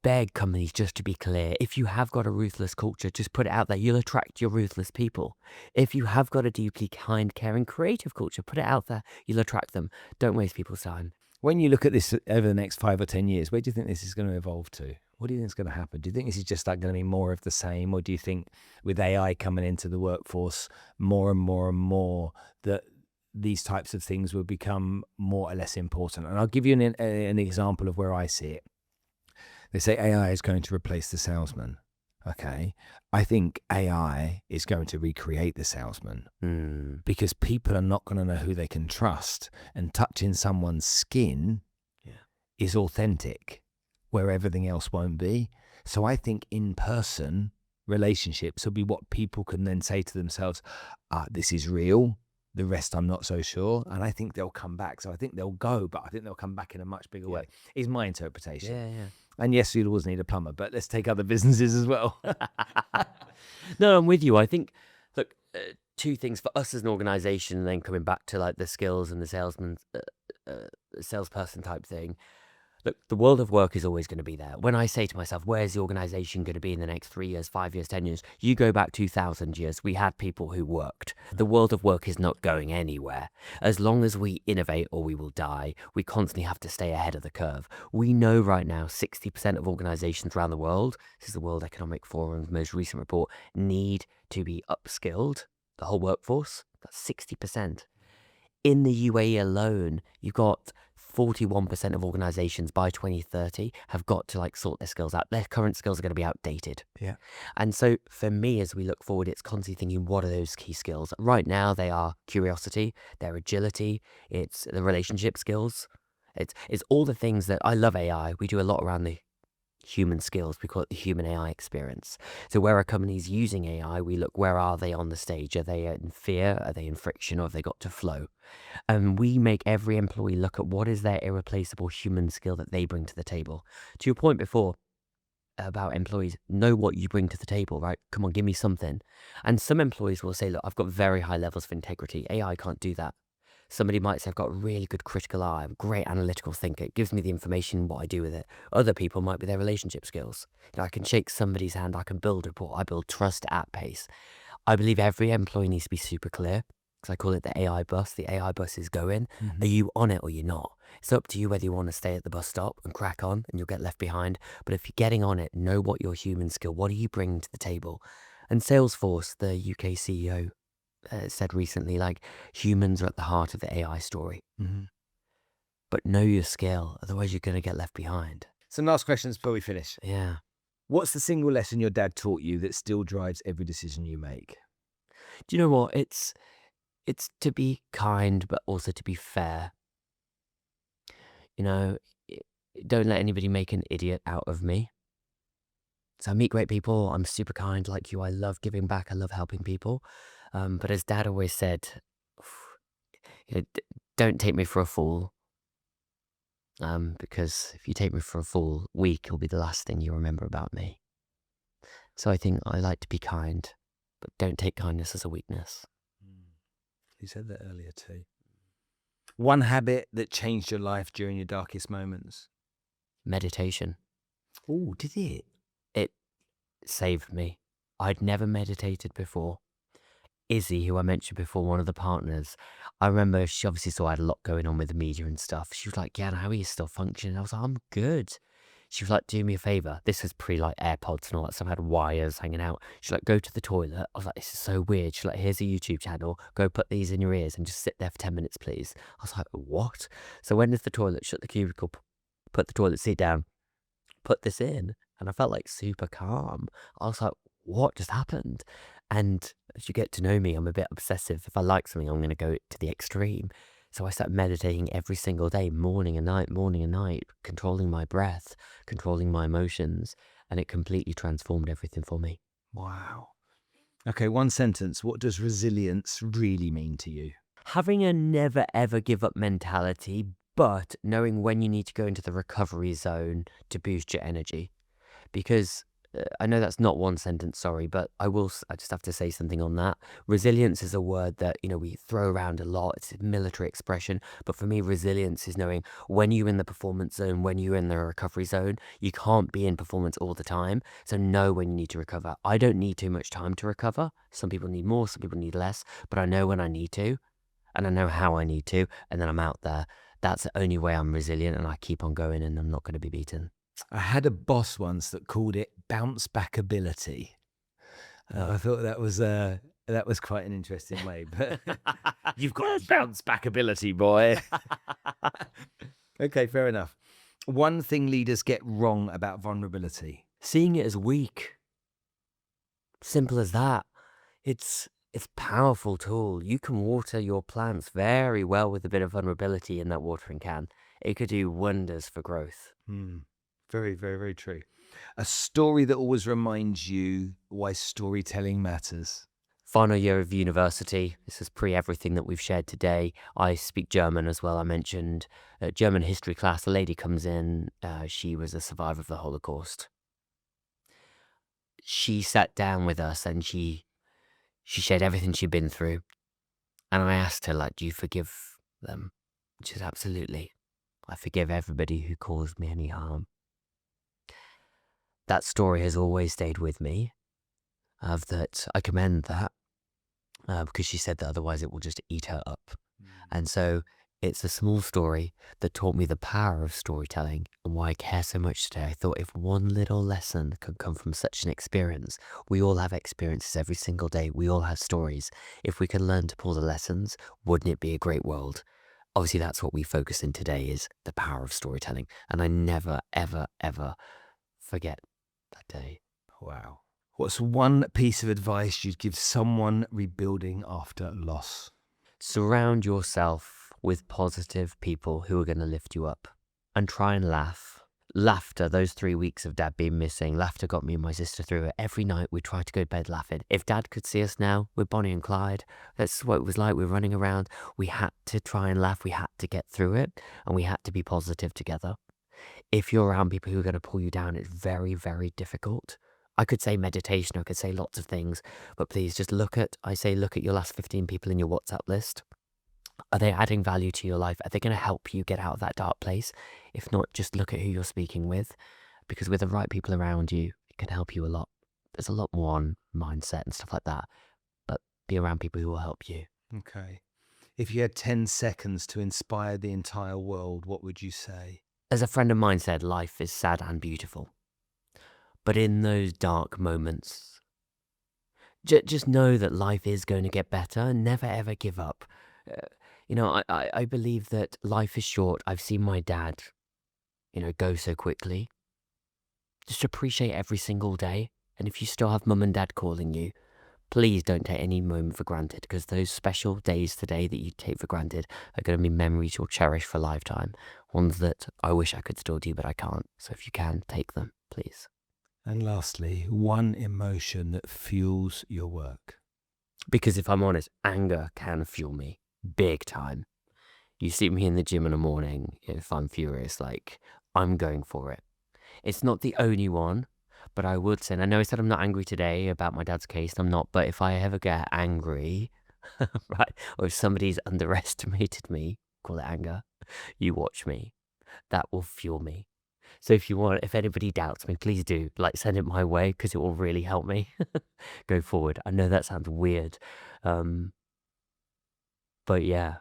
beg companies just to be clear. If you have got a ruthless culture, just put it out there. You'll attract your ruthless people. If you have got a deeply kind, caring, creative culture, put it out there. You'll attract them. Don't waste people's time. When you look at this over the next 5 or 10 years, where do you think this is going to evolve to? What do you think is going to happen? Do you think this is just like going to be more of the same? Or do you think with AI coming into the workforce more and more and more that these types of things will become more or less important? And I'll give you an example of where I see it. They say AI is going to replace the salesman. Okay. I think AI is going to recreate the salesman because people are not going to know who they can trust, and touching someone's skin is authentic where everything else won't be. So I think in-person relationships will be what people can then say to themselves, this is real. The rest I'm not so sure. And I think they'll come back. So I think they'll go, but I think they'll come back in a much bigger way, is my interpretation. Yeah. And yes, you'd always need a plumber, but let's take other businesses as well. No, I'm with you. I think, look, two things for us as an organization, and then coming back to like the skills and the salesperson type thing. Look, the world of work is always going to be there. When I say to myself, where's the organization going to be in the next 3 years, 5 years, 10 years? You go back 2,000 years, we had people who worked. The world of work is not going anywhere. As long as we innovate or we will die, we constantly have to stay ahead of the curve. We know right now 60% of organizations around the world, this is the World Economic Forum's most recent report, need to be upskilled, the whole workforce. That's 60%. In the UAE alone, you've got 41% of organizations by 2030 have got to like sort their skills out. Their current skills are going to be outdated. Yeah. And so for me, as we look forward, it's constantly thinking, what are those key skills? Right now, they are curiosity, their agility, it's the relationship skills. It's all the things that I love AI. We do a lot around the human skills. We call it the human AI experience. So where are companies using AI? We look, where are they on the stage? Are they in fear? Are they in friction? Or have they got to flow? And we make every employee look at what is their irreplaceable human skill that they bring to the table. To your point before about employees, know what you bring to the table, right? Come on, give me something. And some employees will say, look, I've got very high levels of integrity. AI can't do that. Somebody might say, I've got a really good critical eye, I'm a great analytical thinker. It gives me the information, what I do with it. Other people might be their relationship skills. I can shake somebody's hand, I can build rapport, I build trust at pace. I believe every employee needs to be super clear, because I call it the AI bus. The AI bus is going. Are you on it or you're not? It's up to you whether you want to stay at the bus stop and crack on and you'll get left behind. But if you're getting on it, know what your human skill, what are you bringing to the table? And Salesforce, the UK CEO, said recently, like, humans are at the heart of the AI story. But know your skill, otherwise you're going to get left behind. Some last questions before we finish. Yeah. What's the single lesson your dad taught you that still drives every decision you make? Do you know what? It's to be kind, but also to be fair. Don't let anybody make an idiot out of me. So I meet great people. I'm super kind like you. I love giving back. I love helping people. But as Dad always said, don't take me for a fool. Because if you take me for a fool, weak will be the last thing you remember about me. So I think I like to be kind, but don't take kindness as a weakness. You said that earlier too. One habit that changed your life during your darkest moments? Meditation. Oh, did it? It saved me. I'd never meditated before. Izzy, who I mentioned before, one of the partners, I remember she obviously saw I had a lot going on with the media and stuff. She was like, yeah, how are you still functioning? I was like, I'm good. She was like, do me a favor. This was pre like AirPods and all that stuff. I had wires hanging out. She's like, go to the toilet. I was like, this is so weird. She's like, here's a YouTube channel. Go put these in your ears and just sit there for 10 minutes, please. I was like, what? So went into the toilet, shut the cubicle, put the toilet seat down, put this in. And I felt like super calm. I was like, what just happened? And as you get to know me, I'm a bit obsessive. If I like something, I'm going to go to the extreme. So I started meditating every single day, morning and night, controlling my breath, controlling my emotions, and it completely transformed everything for me. Wow. Okay, one sentence. What does resilience really mean to you? Having a never ever give up mentality, but knowing when you need to go into the recovery zone to boost your energy. Because I know that's not one sentence, sorry, but I just have to say something on that. Resilience is a word that, we throw around a lot. It's a military expression. But for me, resilience is knowing when you're in the performance zone, when you're in the recovery zone, you can't be in performance all the time. So know when you need to recover. I don't need too much time to recover. Some people need more, some people need less, but I know when I need to, and I know how I need to, and then I'm out there. That's the only way I'm resilient, and I keep on going, and I'm not going to be beaten. I had a boss once that called it bounce back ability. I thought that was quite an interesting way, but you've got bounce back ability, boy. Okay, fair enough. One thing leaders get wrong about vulnerability. Seeing it as weak. Simple as that. It's a powerful tool. You can water your plants very well with a bit of vulnerability in that watering can. It could do wonders for growth. Very, very, very true. A story that always reminds you why storytelling matters. Final year of university. This is pre everything that we've shared today. I speak German as well. I mentioned German history class. A lady comes in. She was a survivor of the Holocaust. She sat down with us and she shared everything she'd been through. And I asked her, like, do you forgive them? She said, absolutely. I forgive everybody who caused me any harm. That story has always stayed with me, of that I commend that, because she said that otherwise it will just eat her up. And so it's a small story that taught me the power of storytelling and why I care so much today. I thought if one little lesson could come from such an experience, we all have experiences every single day. We all have stories. If we can learn to pull the lessons, wouldn't it be a great world? Obviously, that's what we focus in today is the power of storytelling. And I never, ever, ever forget that day. Wow. What's one piece of advice you'd give someone rebuilding after loss? Surround yourself with positive people who are going to lift you up and try and laugh. Laughter, those 3 weeks of Dad being missing, laughter got me and my sister through it. Every night we tried to go to bed laughing. If Dad could see us now, we're Bonnie and Clyde. That's what it was like. We're running around. We had to try and laugh. We had to get through it and we had to be positive together. If you're around people who are going to pull you down, it's very, very difficult. I could say meditation, I could say lots of things, but please just look at your last 15 people in your WhatsApp list. Are they adding value to your life? Are they going to help you get out of that dark place? If not, just look at who you're speaking with, because with the right people around you, it can help you a lot. There's a lot more on mindset and stuff like that, but be around people who will help you. Okay. If you had 10 seconds to inspire the entire world, what would you say? As a friend of mine said, life is sad and beautiful. But in those dark moments, just know that life is going to get better and never ever give up. I believe that life is short. I've seen my dad, go so quickly. Just appreciate every single day. And if you still have mum and dad calling you, please don't take any moment for granted, because those special days today that you take for granted are going to be memories you'll cherish for a lifetime. Ones that I wish I could still do, but I can't. So if you can, take them, please. And lastly, one emotion that fuels your work. Because if I'm honest, anger can fuel me big time. You see me in the gym in the morning, if I'm furious, like, I'm going for it. It's not the only one, but I would say, and I know I said I'm not angry today about my dad's case, I'm not, but if I ever get angry, right, or if somebody's underestimated me, call it anger, you watch me. That will fuel me. So if anybody doubts me, please do, send it my way, because it will really help me go forward. I know that sounds weird, but yeah,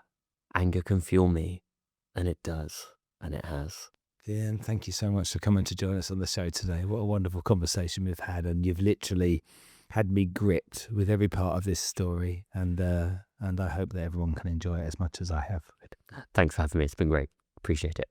anger can fuel me, and it does, and it has. Gian, thank you so much for coming to join us on the show today. What a wonderful conversation we've had, and you've literally had me gripped with every part of this story, and I hope that everyone can enjoy it as much as I have. Thanks for having me. It's been great. Appreciate it.